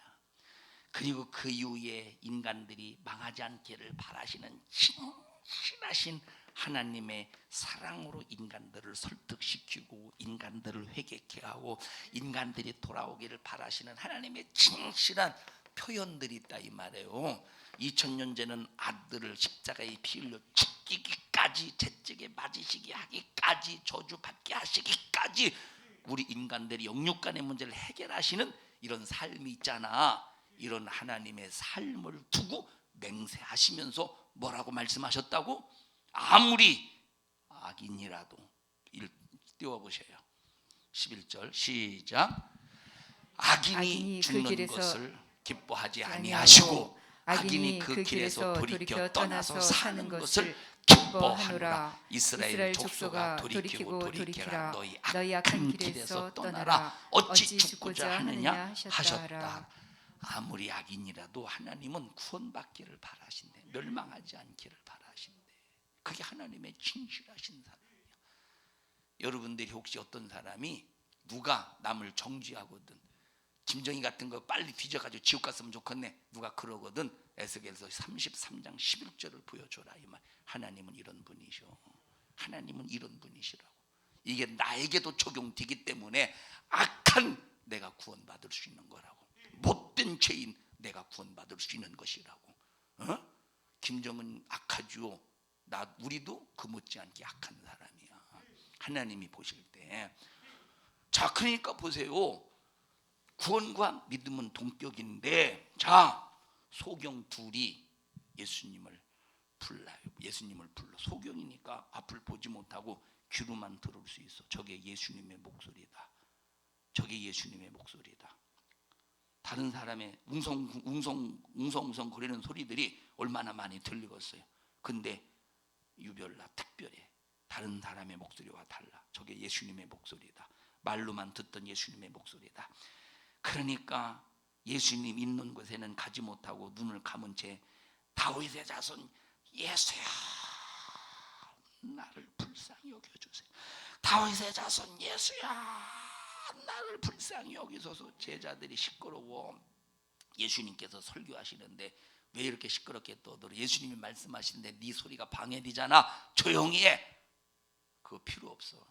그리고 그 이후에 인간들이 망하지 않기를 바라시는 신실하신 하나님의 사랑으로 인간들을 설득시키고 인간들을 회개케 하고 인간들이 돌아오기를 바라시는 하나님의 진실한 표현들이 있다 이 말이에요. 2000년 전에는 아들을 십자가에 피 흘려 죽이기까지, 채찍에 맞으시게 하기까지, 저주받게 하시기까지 우리 인간들이 영육간의 문제를 해결하시는 이런 삶이 있잖아. 이런 하나님의 삶을 두고 맹세하시면서 뭐라고 말씀하셨다고? 아무리 악인이라도, 띄워보세요. 11절 시작. 악인이 죽는 것을 기뻐하지 아니하시고 악인이 그 길에서 돌이켜 떠나서 사는 것을 기뻐하노라. 이스라엘 족속아 돌이키고 돌이키라. 너희 악한 길에서 떠나라. 어찌 죽고자 하느냐 하셨다. 아무리 악인이라도 하나님은 구원받기를 바라신대. 멸망하지 않기를 바라신대. 그게 하나님의 진실하신 사랑이야. 여러분들이 혹시 어떤 사람이 누가 남을 정죄하거든, 김정희 같은 거 빨리 뒤져가지고 지옥 갔으면 좋겠네, 누가 그러거든, 에스겔서 33장 11절을 보여줘라 이 말. 하나님은 이런 분이셔. 하나님은 이런 분이시라고. 이게 나에게도 적용되기 때문에 악한 내가 구원받을 수 있는 거라고. 못된 죄인 내가 구원받을 수 있는 것이라고. 김정은 악하죠. 우리도 그 못지않게 악한 사람이야, 하나님이 보실 때. 자, 그러니까 보세요. 구원과 믿음은 동격인데, 자, 소경 둘이 예수님을 불러요. 예수님을 불러. 소경이니까 앞을 보지 못하고 귀로만 들을 수 있어. 저게 예수님의 목소리다. 저게 예수님의 목소리다. 다른 사람의 웅성웅성 거리는 소리들이 얼마나 많이 들리겠어요. 근데 유별나 특별해. 다른 사람의 목소리와 달라. 저게 예수님의 목소리다. 말로만 듣던 예수님의 목소리다. 그러니까 예수님 있는 곳에는 가지 못하고 눈을 감은 채 다윗의 자손 예수야, 나를 불쌍히 여겨주세요. 다윗의 자손 예수야, 나를 불쌍히 여기소서. 제자들이 시끄러워. 예수님께서 설교하시는데 왜 이렇게 시끄럽게 떠들어? 예수님이 말씀하시는데 네 소리가 방해되잖아. 조용히 해. 그거 필요 없어.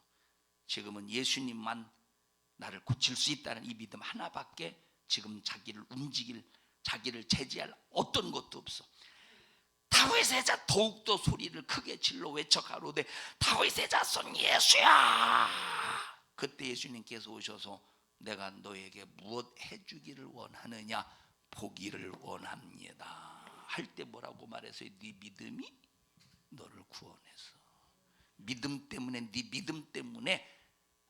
지금은 예수님만 나를 고칠 수 있다는 이 믿음 하나밖에 지금 자기를 제지할 어떤 것도 없어. 다윗의 자, 더욱더 소리를 크게 질러 외쳐 가로되 다윗의 자손 예수야. 그때 예수님께서 오셔서 내가 너에게 무엇 해주기를 원하느냐? 보기를 원합니다 할 때 뭐라고 말했어요? 네 믿음이 너를 구원했어. 믿음 때문에, 네 믿음 때문에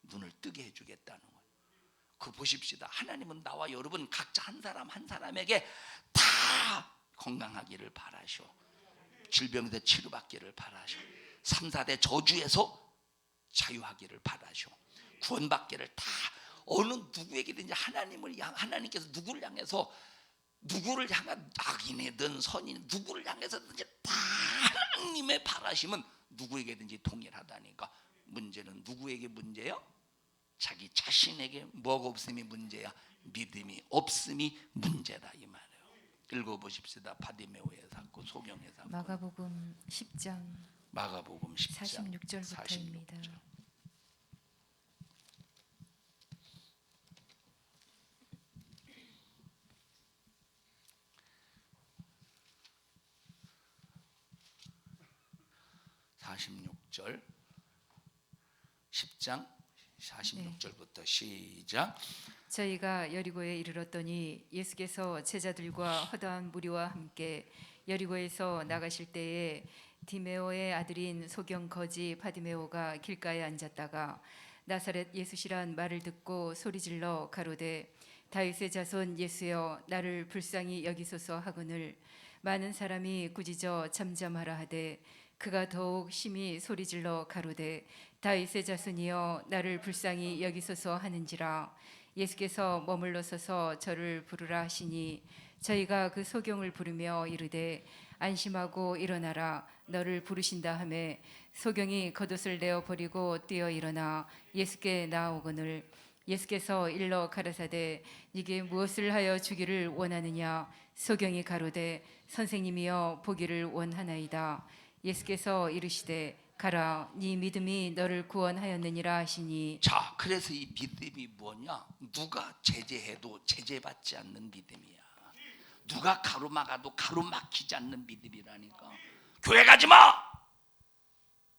눈을 뜨게 해주겠다는 거예요. 그거 보십시다. 하나님은 나와 여러분 각자 한 사람 한 사람에게 다 건강하기를 바라셔. 질병에서 치료받기를 바라셔. 3, 4대 저주에서 자유하기를 바라셔. 구원받기를 다, 어느 누구에게든지 하나님께서 누구를 향해서, 누구를 향한 악인이든 선인 누구를 향해서든지 다 하나님의 바라심은 누구에게든지 동일하다니까. 문제는 누구에게 문제요? 자기 자신에게 뭐가 없음이 문제야? 믿음이 없음이 문제다 이 말이에요. 읽어보십시다. 바디메오의 사건, 소경의 사건. 마가복음 10장 마가복음 10장 46절부터입니다. 46절. (46절) 10장 46절부터 시작. 저희가 여리고에 이르렀더니 예수께서 제자들과 허다한 무리와 함께 여리고에서 나가실 때에 디메오의 아들인 소경 거지 바디메오가 길가에 앉았다가 나사렛 예수시란 말을 듣고 소리질러 가로되 다윗의 자손 예수여, 나를 불쌍히 여기소서 하거늘 많은 사람이 꾸짖어 잠잠하라 하되 그가 더욱 심히 소리질러 가로되 다윗의 자손이여, 나를 불쌍히 여기소서 하는지라. 예수께서 머물러 서서 저를 부르라 하시니 저희가 그 소경을 부르며 이르되 안심하고 일어나라, 너를 부르신다 하매 소경이 겉옷을 내어 버리고 뛰어 일어나 예수께 나아오거늘 예수께서 일러 가라사대 네게 무엇을 하여 주기를 원하느냐? 소경이 가로되 선생님이여, 보기를 원하나이다. 예수께서 이르시되 가라, 네 믿음이 너를 구원하였느니라 하시니. 자, 그래서 이 믿음이 뭐냐? 누가 제재해도 제재받지 않는 믿음이야. 누가 가로막아도 가로막히지 않는 믿음이라니까. 교회 가지 마!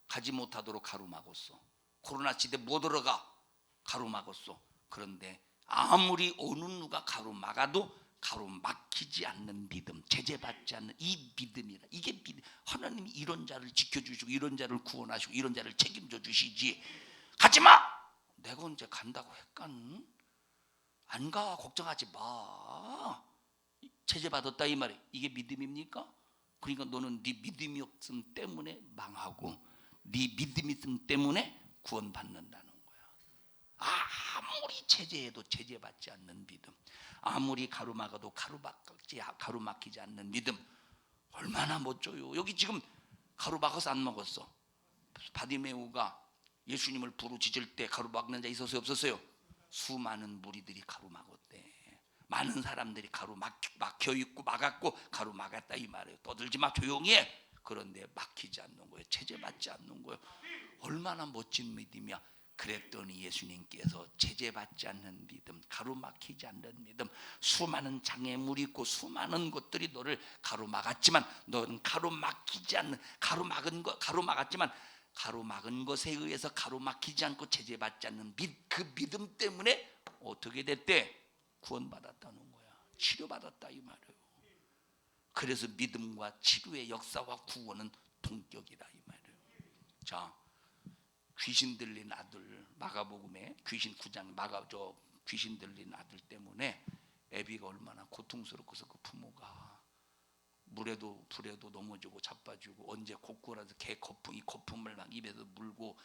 가지 못하도록 가로막았어. 코로나 시대 못 들어가 가로막았어. 그런데 아무리 어느 누가 가로막아도 가로막히지 않는 믿음, 제재받지 않는 이 믿음이라. 이게 믿음. 하나님이 이런 자를 지켜주시고 이런 자를 구원하시고 이런 자를 책임져 주시지. 가지마! 내가 언제 간다고 했간? 안 가, 걱정하지 마. 제재받았다 이 말이. 이게 믿음입니까? 그러니까 너는 네 믿음이 없음 때문에 망하고 네 믿음이 있음 때문에 구원받는다는 거야. 아무리 체제에도 제재받지 않는 믿음, 아무리 가로막아도 가로막히지 않는 믿음, 얼마나 멋져요. 여기 지금 가로막아서 안 먹었어. 바디메우가 예수님을 부르짖을 때 가로막는 자 있었어요, 없었어요? 수많은 무리들이 가로막았대. 많은 사람들이 막혀 있고 막았고 가로막았다 이 말이에요. 떠들지 마, 조용히 해. 그런데 막히지 않는 거예요. 제재받지 않는 거예요. 얼마나 멋진 믿음이야. 그랬더니 예수님께서 제재받지 않는 믿음, 가로막히지 않는 믿음, 수많은 장애물이 있고 수많은 것들이 너를 가로막았지만 너는 가로막았지만 가로막은 것에 의해서 가로막히지 않고 제재받지 않는 그 믿음 때문에 어떻게 됐대? 구원받았다는 거야. 치료받았다 이 말이에요. 그래서 믿음과 치료의 역사와 구원은 동격이다 이 말이에요. 자, 귀신 들린 아들, 마가복음에 귀신 9장 귀신 들린 아들 때문에 애비가 얼마나 고통스럽고서 그 부모가 물에도 불에도 넘어지고 자빠지고 언제 코꾸라서 이 거품을 막 입에서 물고.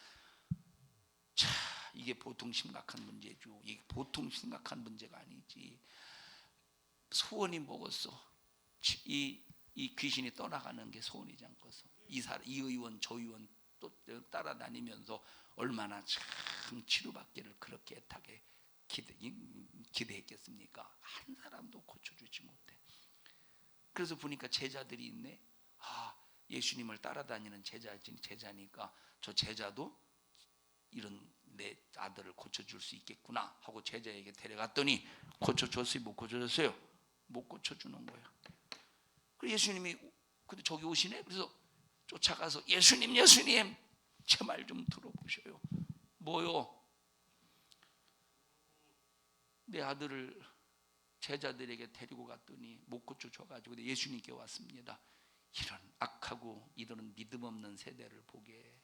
자, 이게 보통 심각한 문제죠. 이게 보통 심각한 문제가 아니지. 소원이 먹었어. 이 귀신이 떠나가는 게 소원이지 않겠어. 이 의원 저 의원 또 따라다니면서 얼마나 참 치료받기를 그렇게 애타게 기대했겠습니까? 한 사람도 고쳐주지 못해. 그래서 보니까 제자들이 있네. 예수님을 따라다니는 제자니까 저 제자도 이런 내 아들을 고쳐줄 수 있겠구나 하고 제자에게 데려갔더니 고쳐줬어요, 못 고쳐줬어요? 못 고쳐주는 거야. 그래서 예수님이 근데 저기 오시네. 그래서 쫓아가서 예수님 제 말 좀 들어보셔요. 뭐요? 내 아들을 제자들에게 데리고 갔더니 못 고쳐줘가지고 예수님께 왔습니다. 이런 악하고 이런 믿음 없는 세대를 보게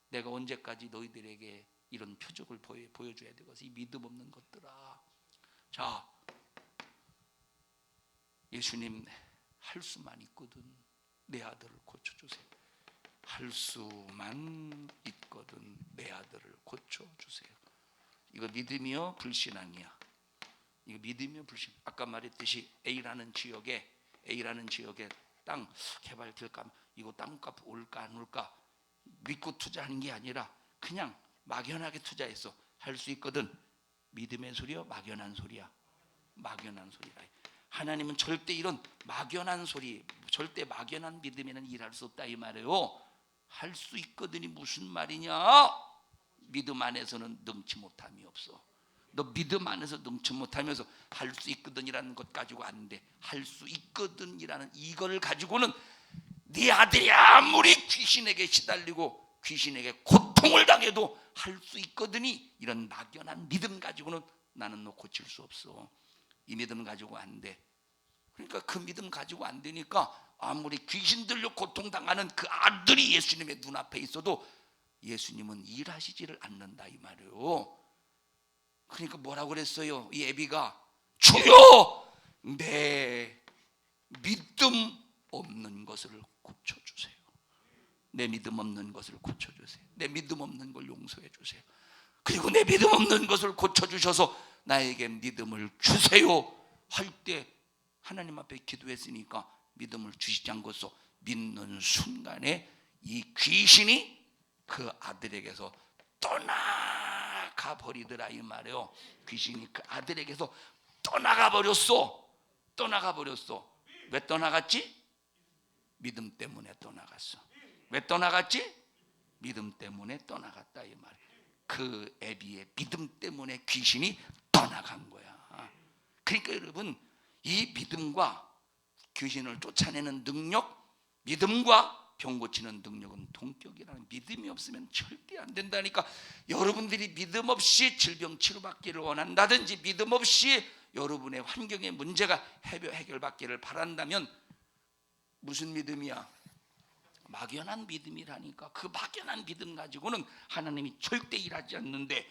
내가 언제까지 너희들에게 이런 표적을 보여줘야 되겠어? 이 믿음 없는 것들아. 자, 예수님 할 수만 있거든 내 아들을 고쳐주세요. 할 수만 있거든 내 아들을 고쳐주세요. 이거 믿음이요 불신앙이야. 이거 믿음이요 불신. 아까 말했듯이 A라는 지역에 땅 개발될까, 이거 땅값 올까 안 올까 믿고 투자하는 게 아니라 그냥 막연하게 투자했어. 할 수 있거든. 믿음의 소리요 막연한 소리야. 막연한 소리라. 하나님은 절대 이런 막연한 소리, 절대 막연한 믿음에는 일할 수 없다 이 말이에요. 할 수 있거든이 무슨 말이냐? 믿음 안에서는 능치 못함이 없어. 너 믿음 안에서 능치 못하면서 할 수 있거든이라는 것 가지고 안 돼. 할 수 있거든이라는 이걸 가지고는 네 아들이 아무리 귀신에게 시달리고 귀신에게 고통을 당해도 할 수 있거든이 이런 막연한 믿음 가지고는 나는 너 고칠 수 없어. 이 믿음 가지고 안 돼. 그러니까 그 믿음 가지고 안 되니까 아무리 귀신 들려 고통당하는 그 아들이 예수님의 눈앞에 있어도 예수님은 일하시지를 않는다 이 말이에요. 그러니까 뭐라고 그랬어요? 이 애비가 주여 내 믿음 없는 것을 고쳐주세요. 내 믿음 없는 것을 고쳐주세요. 내 믿음 없는 걸 용서해 주세요. 그리고 내 믿음 없는 것을 고쳐주셔서 나에게 믿음을 주세요 할 때 하나님 앞에 기도했으니까 믿음을 주시지 않고서 믿는 순간에 이 귀신이 그 아들에게서 떠나가 버리더라 이 말이에요. 귀신이 그 아들에게서 떠나가 버렸어. 왜 떠나갔지? 믿음 때문에 떠나갔어. 왜 떠나갔지? 믿음 때문에 떠나갔다 이 말이에요. 그 애비의 믿음 때문에 귀신이 떠나간 거야. 그러니까 여러분, 이 믿음과 귀신을 쫓아내는 능력, 믿음과 병 고치는 능력은 동격이라는. 믿음이 없으면 절대 안 된다니까. 여러분들이 믿음 없이 질병 치료받기를 원한다든지 믿음 없이 여러분의 환경의 문제가 해결받기를 바란다면 무슨 믿음이야? 막연한 믿음이라니까. 그 막연한 믿음 가지고는 하나님이 절대 일하지 않는데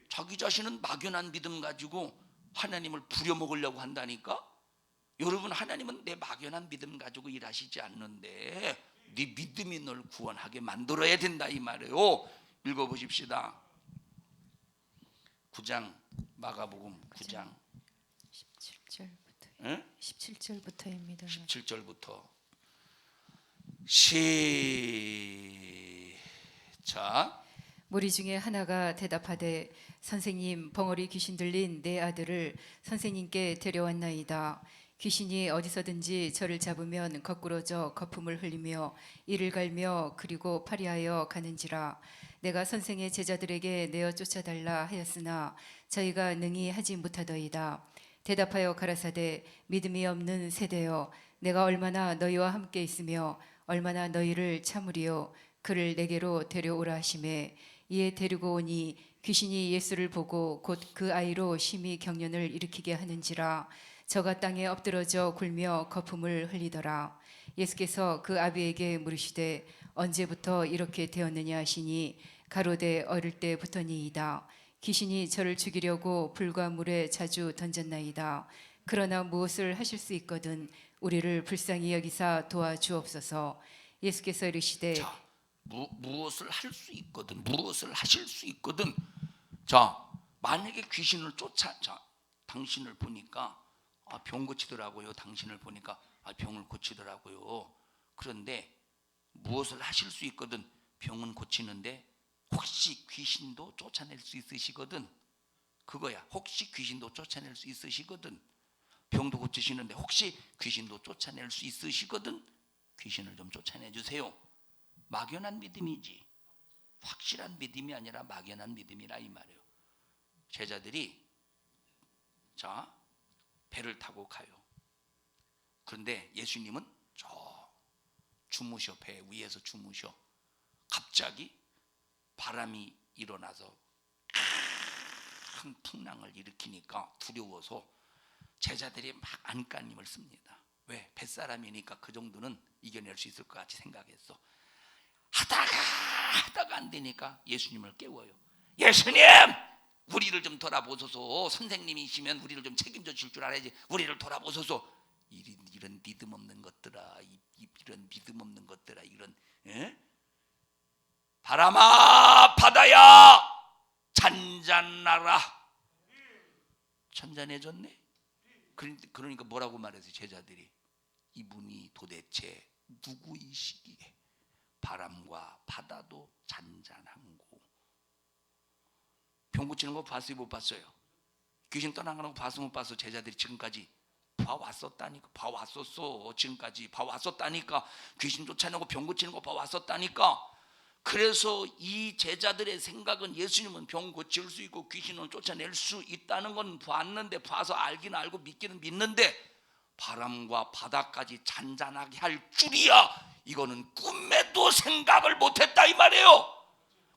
자기 자신은 막연한 믿음 가지고 하나님을 부려먹으려고 한다니까. 여러분, 하나님은 내 막연한 믿음 가지고 일하시지 않는데 네 믿음이 널 구원하게 만들어야 된다 이 말이에요. 읽어보십시다. 9장 마가복음 9장 17절부터 응? 17절부터입니다. 17절부터 시작. 무리 중에 하나가 대답하되 선생님, 벙어리 귀신 들린 내 아들을 선생님께 데려왔나이다. 귀신이 어디서든지 저를 잡으면 거꾸러져 거품을 흘리며 이를 갈며 그리고 파리하여 가는지라. 내가 선생의 제자들에게 내어 쫓아달라 하였으나 저희가 능히 하지 못하더이다. 대답하여 가라사대 믿음이 없는 세대여, 내가 얼마나 너희와 함께 있으며 얼마나 너희를 참으리요. 그를 내게로 데려오라 하시매 이에 데리고 오니 귀신이 예수를 보고 곧 그 아이로 심히 경련을 일으키게 하는지라. 저가 땅에 엎드러져 굴며 거품을 흘리더라. 예수께서 그 아비에게 물으시되 언제부터 이렇게 되었느냐 하시니 가로되 어릴 때부터니이다. 귀신이 저를 죽이려고 불과 물에 자주 던졌나이다. 그러나 무엇을 하실 수 있거든 우리를 불쌍히 여기사 도와주옵소서. 예수께서 이르시되 자, 무엇을 할 수 있거든, 무엇을 하실 수 있거든. 자, 만약에 귀신을 당신을 보니까 병 고치더라고요. 당신을 보니까 병을 고치더라고요. 그런데 무엇을 하실 수 있거든, 병은 고치는데 혹시 귀신도 쫓아낼 수 있으시거든. 그거야. 혹시 귀신도 쫓아낼 수 있으시거든. 병도 고치시는데 혹시 귀신도 쫓아낼 수 있으시거든. 귀신을 좀 쫓아내 주세요. 막연한 믿음이지 확실한 믿음이 아니라 막연한 믿음이라 이 말이에요. 제자들이 자 배를 타고 가요. 그런데 예수님은 저 주무셔, 배 위에서 주무셔. 갑자기 바람이 일어나서 큰 풍랑을 일으키니까 두려워서 제자들이 막 안간힘을 씁니다. 왜? 뱃사람이니까 그 정도는 이겨낼 수 있을 것 같이 생각했어. 하다가 안 되니까 예수님을 깨워요. 예수님, 우리를 좀 돌아보소서. 선생님이시면 우리를 좀 책임져 줄 줄 알아야지. 우리를 돌아보소서. 이런 믿음 없는 것들아, 이런 믿음 없는 것들아, 이런 바람아 바다야 잔잔하라. 잔잔해졌네. 그러니까 뭐라고 말했어요 제자들이? 이분이 도대체 누구이시기에 바람과 바다도 잔잔한 고. 병 고치는 거 봤어요 못 봤어요? 귀신 떠나가는 거 봤어 못 봤어? 제자들이 지금까지 봐왔었다니까. 봐왔었어. 지금까지 봐왔었다니까. 귀신 쫓아내고 병 고치는 거 봐왔었다니까. 그래서 이 제자들의 생각은 예수님은 병 고칠 수 있고 귀신을 쫓아낼 수 있다는 건 봤는데, 봐서 알긴 알고 믿기는 믿는데 바람과 바다까지 잔잔하게 할 줄이야, 이거는 꿈에도 생각을 못했다 이 말이에요.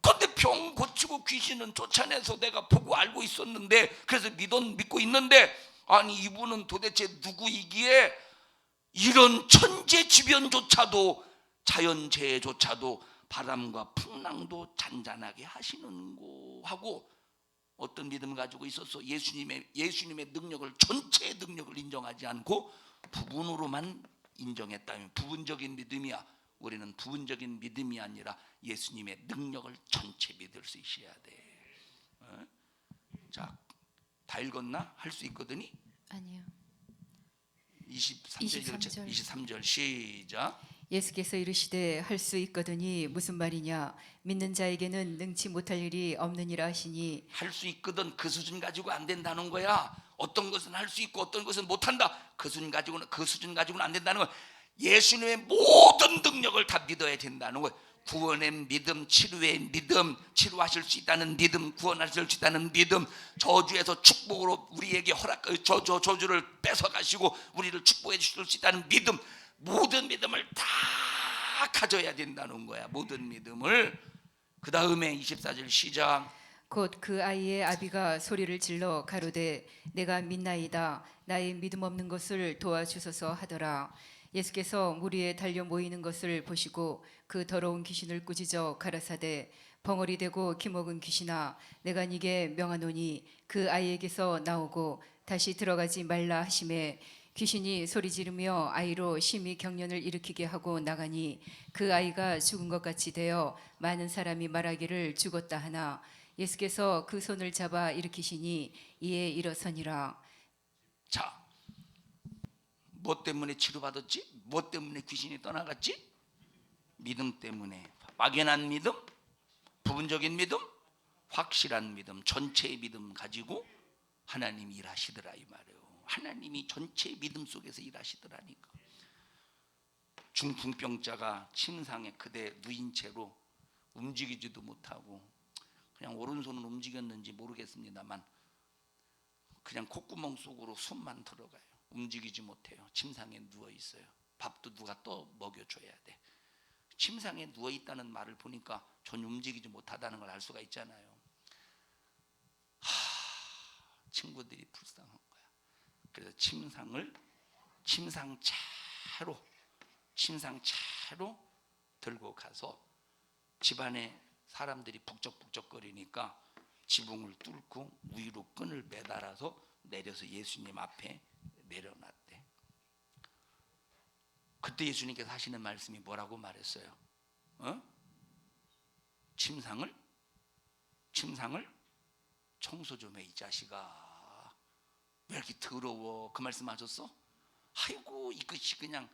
그런데 병 고치고 귀신은 쫓아내서 내가 보고 알고 있었는데, 그래서 믿고 있는데, 아니 이분은 도대체 누구이기에 이런 천재지변조차도, 자연재해조차도 바람과 풍랑도 잔잔하게 하시는고 하고 어떤 믿음을 가지고 있었어? 예수님의 능력을, 전체의 능력을 인정하지 않고 부분으로만 인정했다면 부분적인 믿음이야. 우리는 부분적인 믿음이 아니라 예수님의 능력을 전체 믿을 수 있어야 돼. 자, 다 읽었나? 할 수 있거든요. 아니요. 23절 시작. 예수께서 이르시되 할 수 있거든이 무슨 말이냐? 믿는 자에게는 능치 못할 일이 없느니라 하시니. 할 수 있거든 그 수준 가지고 안 된다는 거야. 어떤 것은 할 수 있고 어떤 것은 못한다. 그 수준 가지고는 안 된다는 거야. 예수님의 모든 능력을 다 믿어야 된다는 거야. 구원의 믿음, 치료의 믿음, 치료하실 수 있다는 믿음, 구원하실 수 있다는 믿음, 저주에서 축복으로 우리에게 저주를 뺏어가시고 우리를 축복해 주실 수 있다는 믿음, 모든 믿음을 다 가져야 된다는 거야. 모든 믿음을. 그 다음에 24절 시작. 곧 그 아이의 아비가 소리를 질러 가로되 내가 믿나이다. 나의 믿음 없는 것을 도와주소서 하더라. 예수께서 무리에 달려 모이는 것을 보시고 그 더러운 귀신을 꾸짖어 가라사대 벙어리 되고 기먹은 귀신아, 내가 네게 명하노니 그 아이에게서 나오고 다시 들어가지 말라 하시매 귀신이 소리 지르며 아이로 심히 경련을 일으키게 하고 나가니 그 아이가 죽은 것 같이 되어 많은 사람이 말하기를 죽었다 하나 예수께서 그 손을 잡아 일으키시니 이에 일어서니라. 자, 뭐 때문에 치료받았지? 뭐 때문에 귀신이 떠나갔지? 믿음 때문에. 막연한 믿음, 부분적인 믿음, 확실한 믿음, 전체의 믿음 가지고 하나님이 일하시더라 이 말이에요. 하나님이 전체의 믿음 속에서 일하시더라니까. 중풍병자가 침상에 그대 누인 채로 움직이지도 못하고, 그냥 오른손은 움직였는지 모르겠습니다만 그냥 콧구멍 속으로 숨만 들어가요. 움직이지 못해요. 침상에 누워 있어요. 밥도 누가 또 먹여줘야 돼. 침상에 누워 있다는 말을 보니까 전혀 움직이지 못하다는 걸 알 수가 있잖아요. 친구들이 불쌍한 거야. 그래서 침상차로 들고 가서 집안에 사람들이 북적북적거리니까 지붕을 뚫고 위로 끈을 매달아서 내려서 예수님 앞에 내려놨대. 그때 예수님께서 하시는 말씀이 뭐라고 말했어요? 침상을 청소 좀 해 이 자식아. 왜 이렇게 더러워? 그 말씀 하셨어? 아이고 이것이 그냥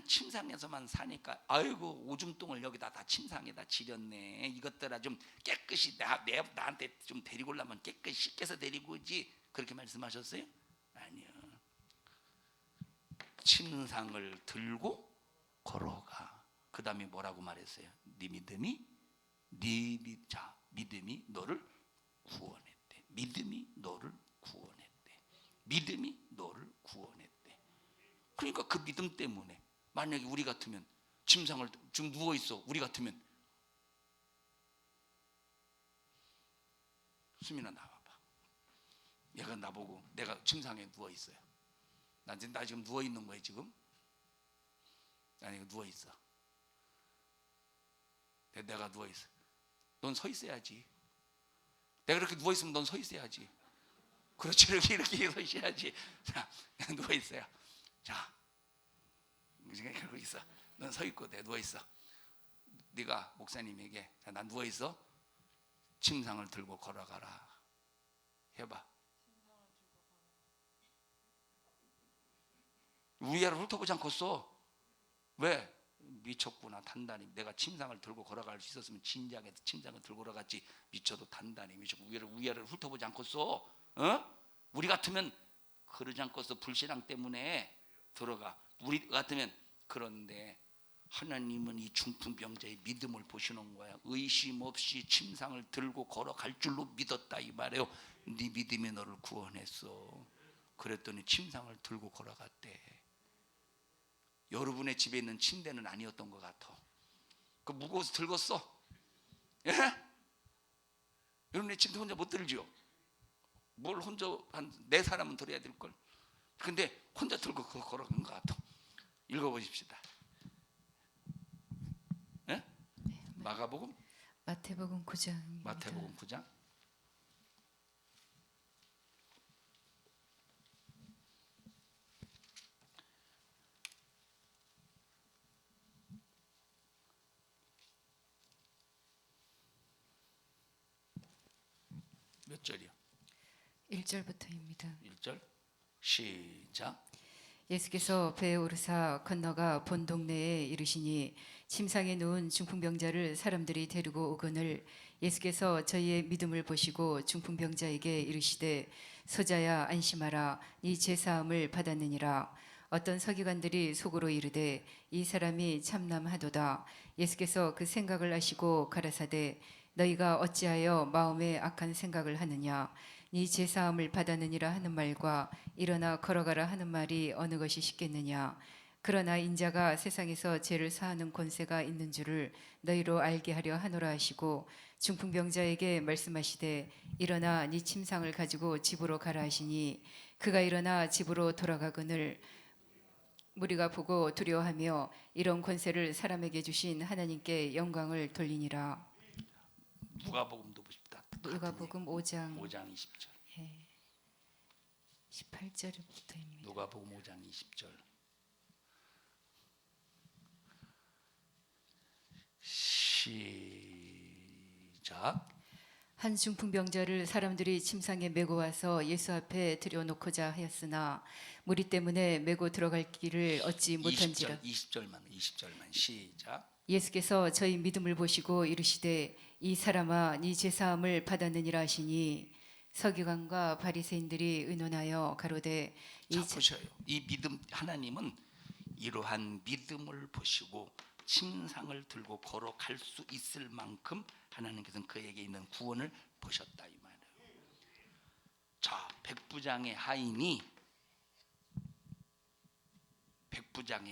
침상에서만 사니까 아이고 오줌똥을 여기다 다 침상에다 지렸네. 이것들아 좀 깨끗이 나한테 좀 데리고 오려면 깨끗이 씻겨서 데리고 오지. 그렇게 말씀하셨어요? 아니요. 침상을 들고 걸어가. 그 다음에 뭐라고 말했어요? 믿음이 너를 구원했대. 믿음이 너를 구원했대. 믿음이 너를 구원했대. 그러니까 그 믿음 때문에 만약에 우리 같으면 침상을 지금 누워 있어. 우리 같으면 수민아 나와봐. 얘가 나보고 내가 침상에 누워 있어요. 나 지금 누워 있는 거예요 지금. 나 이거 누워 있어. 내가 누워 있어. 넌 서 있어야지. 내가 이렇게 누워 있으면 넌 서 있어야지. 그렇지 이렇게 서 있어야지. 자, 누워 있어요. 자, 그러고 있어. 넌 서 있고 내가 누워 있어. 네가 목사님에게 자, 난 누워 있어. 침상을 들고 걸어가라. 해봐. 위아래 훑어보지 않겠어. 왜? 미쳤구나. 단단히 내가 침상을 들고 걸어갈 수 있었으면 진작에 침상을 들고 걸어갔지. 미쳐도 단단히 미쳤고 위아래를 훑어보지 않겠어. 우리 같으면 그러지 않겠어. 불신앙 때문에 들어가. 우리 같으면. 그런데 하나님은 이 중풍병자의 믿음을 보시는 거야. 의심 없이 침상을 들고 걸어갈 줄로 믿었다 이 말이에요. 네 믿음이 너를 구원했어. 그랬더니 침상을 들고 걸어갔대. 여러분의 집에 있는 침대는 아니었던 것 같아. 그 무거워서 들었어. 예? 여러분의 침대 혼자 못 들죠? 뭘 혼자 한 4사람은 들어야 될걸. 근데 혼자 들고 걸어간 것 같아. 읽어보십시다. 예? 마가복음? 마태복음 9장입니다. 마태복음 9장. 몇 절이요? 1절부터입니다. 1절 시작. 예수께서 배에 오르사 건너가 본 동네에 이르시니 침상에 누운 중풍병자를 사람들이 데리고 오거늘 예수께서 저희의 믿음을 보시고 중풍병자에게 이르시되 소자야 안심하라 네 죄사함을 받았느니라. 어떤 서기관들이 속으로 이르되 이 사람이 참남하도다. 예수께서 그 생각을 아시고 가라사대 너희가 어찌하여 마음에 악한 생각을 하느냐. 네 죄사함을 받았느니라 하는 말과 일어나 걸어가라 하는 말이 어느 것이 쉽겠느냐. 그러나 인자가 세상에서 죄를 사하는 권세가 있는 줄을 너희로 알게 하려 하노라 하시고 중풍병자에게 말씀하시되 일어나 네 침상을 가지고 집으로 가라 하시니 그가 일어나 집으로 돌아가거늘 무리가 보고 두려워하며 이런 권세를 사람에게 주신 하나님께 영광을 돌리니라. 누가복음도 보십시다. 누가복음 5장 20절. 18절부터입니다. 누가복음 5장 20절. 시작. 한 중풍병자를 사람들이 침상에 메고 와서 예수 앞에 들여놓고자 하였으나 무리 때문에 메고 들어갈 길을 얻지 못한지라. 20절만 시작. 예수께서 저희 믿음을 보시고 이르시되 이 사람아 네 죄사함을 받았느니라 하시니 서기관과 바리새인들이 의논하여 가로되 자, 보셔요. 이 믿음, 하나님은 이러한 믿음을 보시고 침상을 들고 걸어갈 수 있을 만큼 하나님께서는 그에게 있는 구원을 보셨다 이 말이에요. 자, 백부장의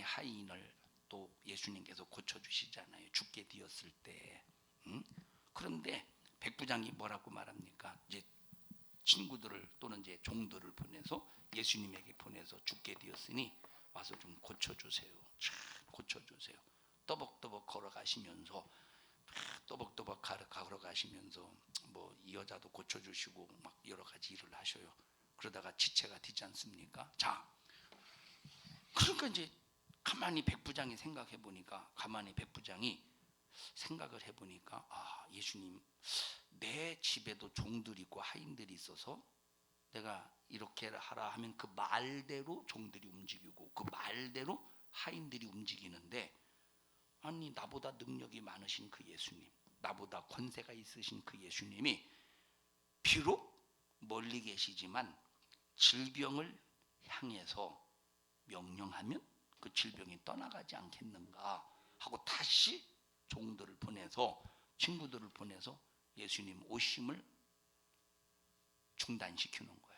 하인을 또 예수님께서 고쳐주시잖아요. 죽게 되었을 때. 그런데 백부장이 뭐라고 말합니까? 이제 친구들을 또는 이제 종들을 보내서 예수님에게 보내서 죽게 되었으니 와서 좀 고쳐주세요. 참 고쳐주세요. 떠벅떠벅 걸어가시면서 뭐 이 여자도 고쳐주시고 막 여러 가지 일을 하셔요. 그러다가 지체가 되지 않습니까? 자, 그러니까 이제 가만히 백부장이 생각해 보니까 아, 예수님 내 집에도 종들이 있고 하인들이 있어서 내가 이렇게 하라 하면 그 말대로 종들이 움직이고 그 말대로 하인들이 움직이는데, 아니 나보다 능력이 많으신 그 예수님, 나보다 권세가 있으신 그 예수님이 비록 멀리 계시지만 질병을 향해서 명령하면 그 질병이 떠나가지 않겠는가 하고 다시 종들을 보내서 친구들을 보내서 예수님 오심을 중단시키는 거야.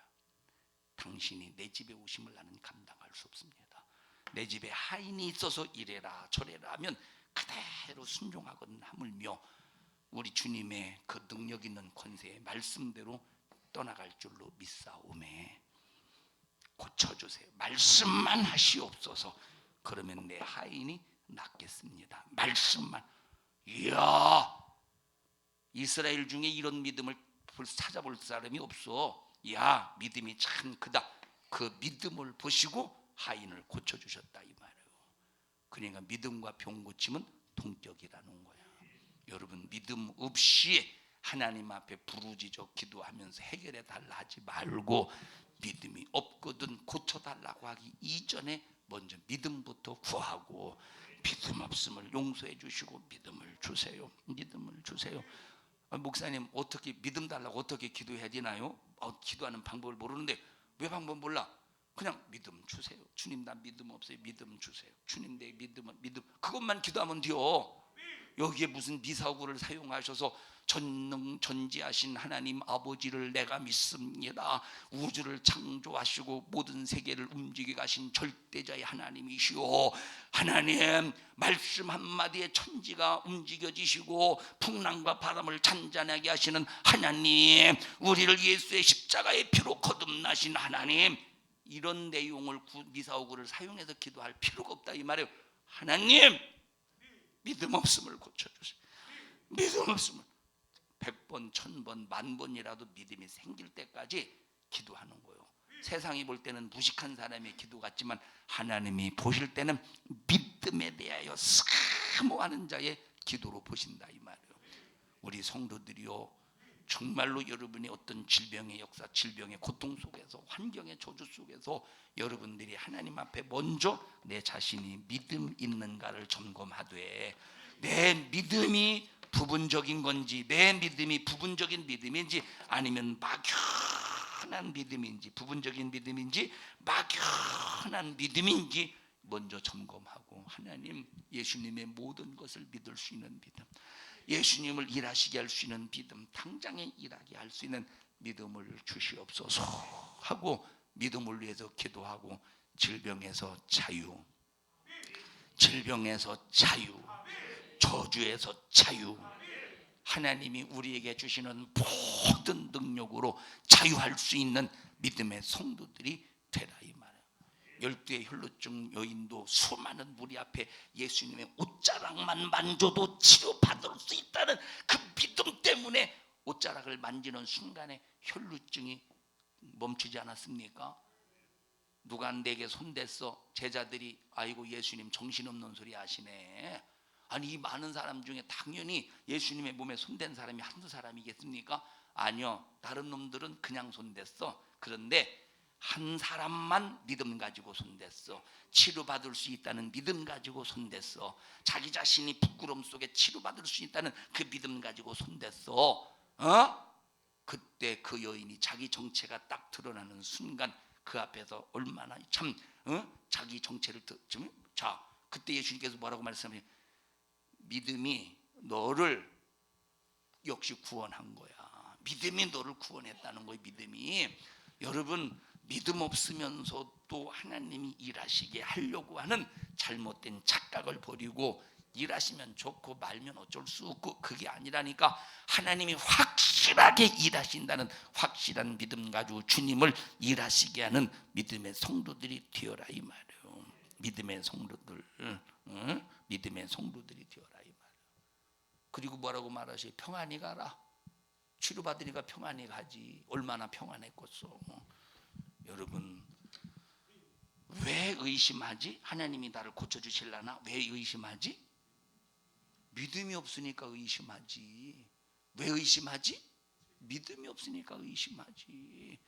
당신이 내 집에 오심을 나는 감당할 수 없습니다. 내 집에 하인이 있어서 이래라 저래라 하면 그대로 순종하거든 하물며 우리 주님의 그 능력 있는 권세의 말씀대로 떠나갈 줄로 믿사오매 고쳐주세요. 말씀만 하시옵소서. 그러면 내 하인이 낫겠습니다. 말씀만. 이야, 이스라엘 중에 이런 믿음을 찾아볼 사람이 없어. 야, 믿음이 참 크다. 그 믿음을 보시고 하인을 고쳐주셨다 이 말이에요. 그러니까 믿음과 병 고침은 동격이라는 거야. 여러분 믿음 없이 하나님 앞에 부르짖어 기도하면서 해결해 달라 하지 말고, 믿음이 없거든 고쳐달라고 하기 이전에 먼저 믿음부터 구하고, 믿음 없음을 용서해 주시고 믿음을 주세요. 믿음을 주세요. 목사님 어떻게 믿음 달라고 어떻게 기도해야 되나요? 기도하는 방법을 모르는데. 왜 방법 몰라? 그냥 믿음 주세요. 주님 나 믿음 없어요. 믿음 주세요. 주님 내 믿음 그것만 기도하면 돼요. 여기에 무슨 미사구를 사용하셔서 전지하신 하나님 아버지를 내가 믿습니다. 우주를 창조하시고 모든 세계를 움직이게 가신 절대자의 하나님이시오. 하나님 말씀 한마디에 천지가 움직여지시고 풍랑과 바람을 잔잔하게 하시는 하나님, 우리를 예수의 십자가의 피로 거듭나신 하나님, 이런 내용을 미사오구를 사용해서 기도할 필요가 없다 이 말이에요. 하나님 믿음 없음을 고쳐주세요. 믿음 없음을 100번, 1000번, 10,000번이라도 믿음이 생길 때까지 기도하는 거예요. 세상이 볼 때는 무식한 사람의 기도 같지만 하나님이 보실 때는 믿음에 대하여 사모하는 자의 기도로 보신다 이 말이에요. 우리 성도들이요, 정말로 여러분이 어떤 질병의 역사, 질병의 고통 속에서, 환경의 저주 속에서 여러분들이 하나님 앞에 먼저 내 자신이 믿음 있는가를 점검하되, 내 믿음이 부분적인 건지, 내 믿음이 부분적인 믿음인지 아니면 막연한 믿음인지, 부분적인 믿음인지 막연한 믿음인지 먼저 점검하고, 하나님 예수님의 모든 것을 믿을 수 있는 믿음, 예수님을 일하시게 할 수 있는 믿음, 당장에 일하게 할 수 있는 믿음을 주시옵소서 하고 믿음을 위해서 기도하고, 질병에서 자유, 저주에서 자유, 하나님이 우리에게 주시는 모든 능력으로 자유할 수 있는 믿음의 성도들이 되라 이 말이에요. 12의 혈루증 여인도 수많은 무리 앞에 예수님의 옷자락만 만져도 치료받을 수 있다는 그 믿음 때문에 옷자락을 만지는 순간에 혈루증이 멈추지 않았습니까? 누가 내게 손댔어? 제자들이 아이고 예수님 정신없는 소리 하시네. 아니 이 많은 사람 중에 당연히 예수님의 몸에 손댄 사람이 한두 사람이겠습니까? 아니요. 다른 놈들은 그냥 손댔어. 그런데 한 사람만 믿음 가지고 손댔어. 치료받을 수 있다는 믿음 가지고 손댔어. 자기 자신이 부끄러움 속에 치료받을 수 있다는 그 믿음 가지고 손댔어. 그때 그 여인이 자기 정체가 딱 드러나는 순간 그 앞에서 얼마나 참 자기 정체를 자, 그때 예수님께서 뭐라고 말씀하세요? 믿음이 너를 역시 구원한 거야. 믿음이 너를 구원했다는 거예요. 믿음이. 여러분, 믿음 없으면서도 하나님이 일하시게 하려고 하는 잘못된 착각을 버리고 일하시면 좋고 말면 어쩔 수 없고 그게 아니라니까. 하나님이 확실하게 일하신다는 확실한 믿음 가지고 주님을 일하시게 하는 믿음의 성도들이 되어라 이 말이에요. 믿음의 성도들, 믿음의 성도들이 되어라 이 말이에요. 그리고 뭐라고 말하시? 평안히 가라. 치료받으니까 평안히 가지. 얼마나 평안했겠어. 여러분, 왜 의심하지? 하나님이 나를 고쳐주실라나? 왜 의심하지? 믿음이 없으니까 의심하지. 왜 의심하지? 믿음이 없으니까 의심하지.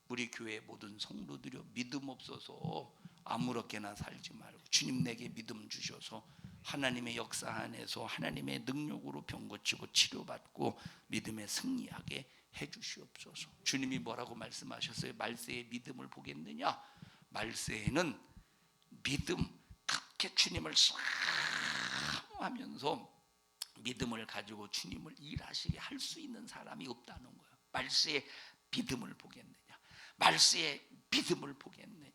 우리 교회 모든 성도들이요, 믿음 없어서 아무렇게나 살지 말고 주님 내게 믿음 주셔서 하나님의 역사 안에서 하나님의 능력으로 병 고치고 치료받고 믿음에 승리하게 해주시옵소서. 주님이 뭐라고 말씀하셨어요? 말세에 믿음을 보겠느냐? 말세에는 믿음, 그렇게 주님을 사모하면서 믿음을 가지고 주님을 일하시게 할 수 있는 사람이 없다는 거예요. 말세에 믿음을 보겠느냐? 말세에 믿음을 보겠느냐?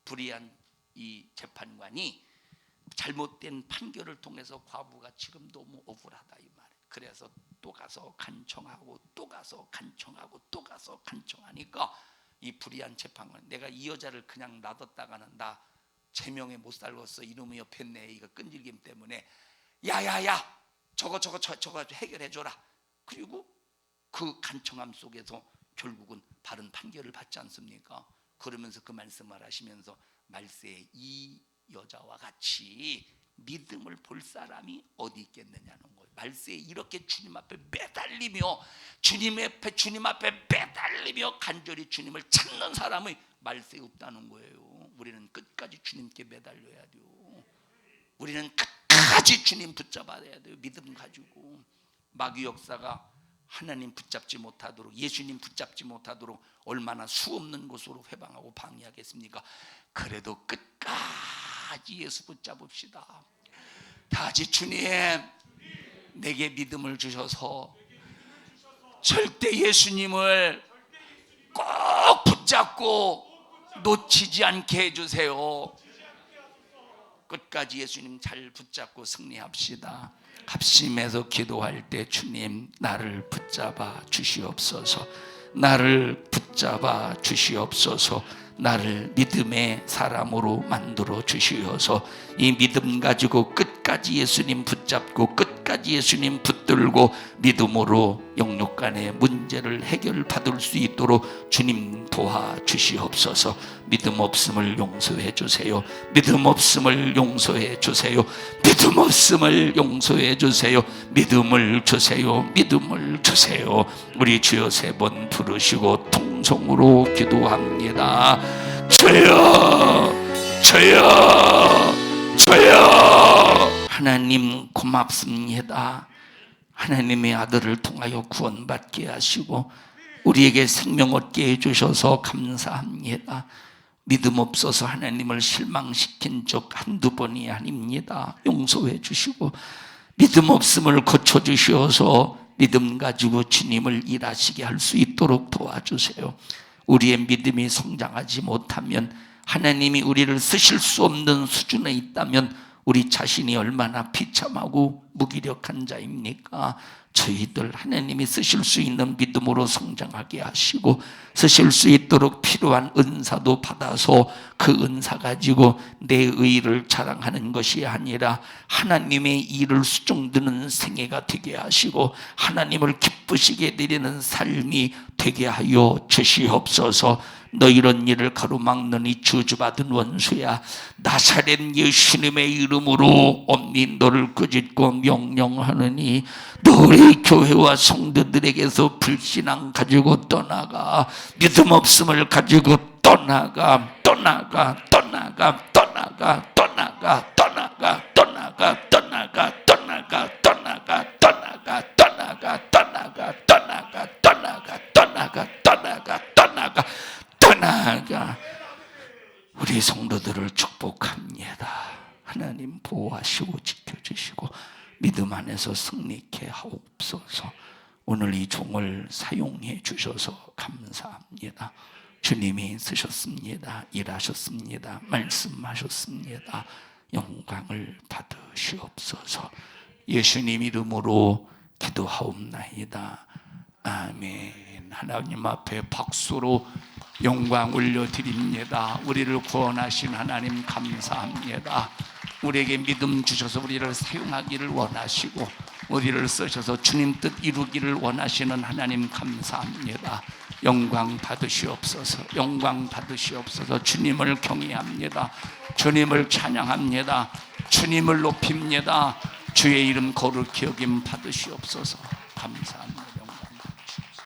불의한 이 재판관이 잘못된 판결을 통해서 과부가 지금 너무 억울하다 이 말이에요. 그래서 또 가서 간청하고 또 가서 간청하고 또 가서 간청하니까 이 불의한 재판관, 내가 이 여자를 그냥 놔뒀다가는 나 제명에 못 살겠어. 이놈의 옆에 내 이거 끈질김 때문에 야야야 저거 해결해 줘라. 그리고 그 간청함 속에서 결국은 바른 판결을 받지 않습니까? 그러면서 그 말씀을 하시면서 말세에 이 여자와 같이 믿음을 볼 사람이 어디 있겠느냐는 거예요. 말세에 이렇게 주님 앞에 매달리며 주님 앞에 매달리며 간절히 주님을 찾는 사람이 말세에 없다는 거예요. 우리는 끝까지 주님께 매달려야 돼요. 우리는 끝까지 주님 붙잡아야 돼요. 믿음 가지고. 마귀 역사가 하나님 붙잡지 못하도록, 예수님 붙잡지 못하도록 얼마나 수없는 곳으로 회방하고 방해하겠습니까? 그래도 끝까지 예수 붙잡읍시다. 다 같이 주님 내게 믿음을 주셔서 절대 예수님을 꼭 붙잡고 놓치지 않게 해주세요. 끝까지 예수님 잘 붙잡고 승리합시다. 합심해서 기도할 때 주님 나를 붙잡아 주시옵소서. 나를 붙잡아 주시옵소서. 나를 믿음의 사람으로 만들어 주시어서 이 믿음 가지고 끝까지 예수님 붙잡고 끝까지 예수님 붙들고 믿음으로 영육간의 문제를 해결받을 수 있도록 주님 도와주시옵소서. 믿음 없음을 용서해 주세요. 믿음 없음을 용서해 주세요. 믿음 없음을 용서해 주세요. 믿음을 주세요. 믿음을 주세요. 우리 주여 3번 부르시고 통성으로 기도합니다. 주여 주여 주여. 하나님 고맙습니다. 하나님의 아들을 통하여 구원받게 하시고 우리에게 생명 얻게 해주셔서 감사합니다. 믿음 없어서 하나님을 실망시킨 적 한두 번이 아닙니다. 용서해 주시고 믿음 없음을 고쳐주셔서 믿음 가지고 주님을 일하시게 할 수 있도록 도와주세요. 우리의 믿음이 성장하지 못하면 하나님이 우리를 쓰실 수 없는 수준에 있다면 우리 자신이 얼마나 비참하고 무기력한 자입니까? 저희들 하나님이 쓰실 수 있는 믿음으로 성장하게 하시고 쓰실 수 있도록 필요한 은사도 받아서 그 은사 가지고 내 의를 자랑하는 것이 아니라 하나님의 일을 수종드는 생애가 되게 하시고 하나님을 기쁘시게 드리는 삶이 되게 하여 주시옵소서. 너 이런 일을 가로막느니 저주받은 원수야, 나사렛 예수님의 이름으로 엄히 너를 꾸짖고 명령하느니 너희 교회와 성도들에게서 불신앙 가지고 떠나가, 믿음 없음을 가지고 떠나가, 떠나가, 떠나가, 떠나가, 떠나가, 떠나가, 떠나가, 떠나가, 떠나가, 떠나가, 떠나가, 떠나가, 떠나가, 떠나가, 떠나가, 떠나가, 떠나가, 떠나가, 떠나가. 우리 성도들을 축복합니다. 하나님 보호하시고 지켜주시고 믿음 안에서 승리케 하옵소서. 오늘 이 종을 사용해 주셔서 감사합니다. 주님이 쓰셨습니다. 일하셨습니다. 말씀하셨습니다. 영광을 받으시옵소서. 예수님 이름으로 기도하옵나이다. 아멘. 하나님 앞에 박수로 영광 올려드립니다. 우리를 구원하신 하나님 감사합니다. 우리에게 믿음 주셔서 우리를 사용하기를 원하시고 우리를 쓰셔서 주님 뜻 이루기를 원하시는 하나님 감사합니다. 영광 받으시옵소서. 영광 받으시옵소서. 주님을 경외합니다. 주님을 찬양합니다. 주님을 높입니다. 주의 이름 거룩히 여김 받으시옵소서. 감사합니다.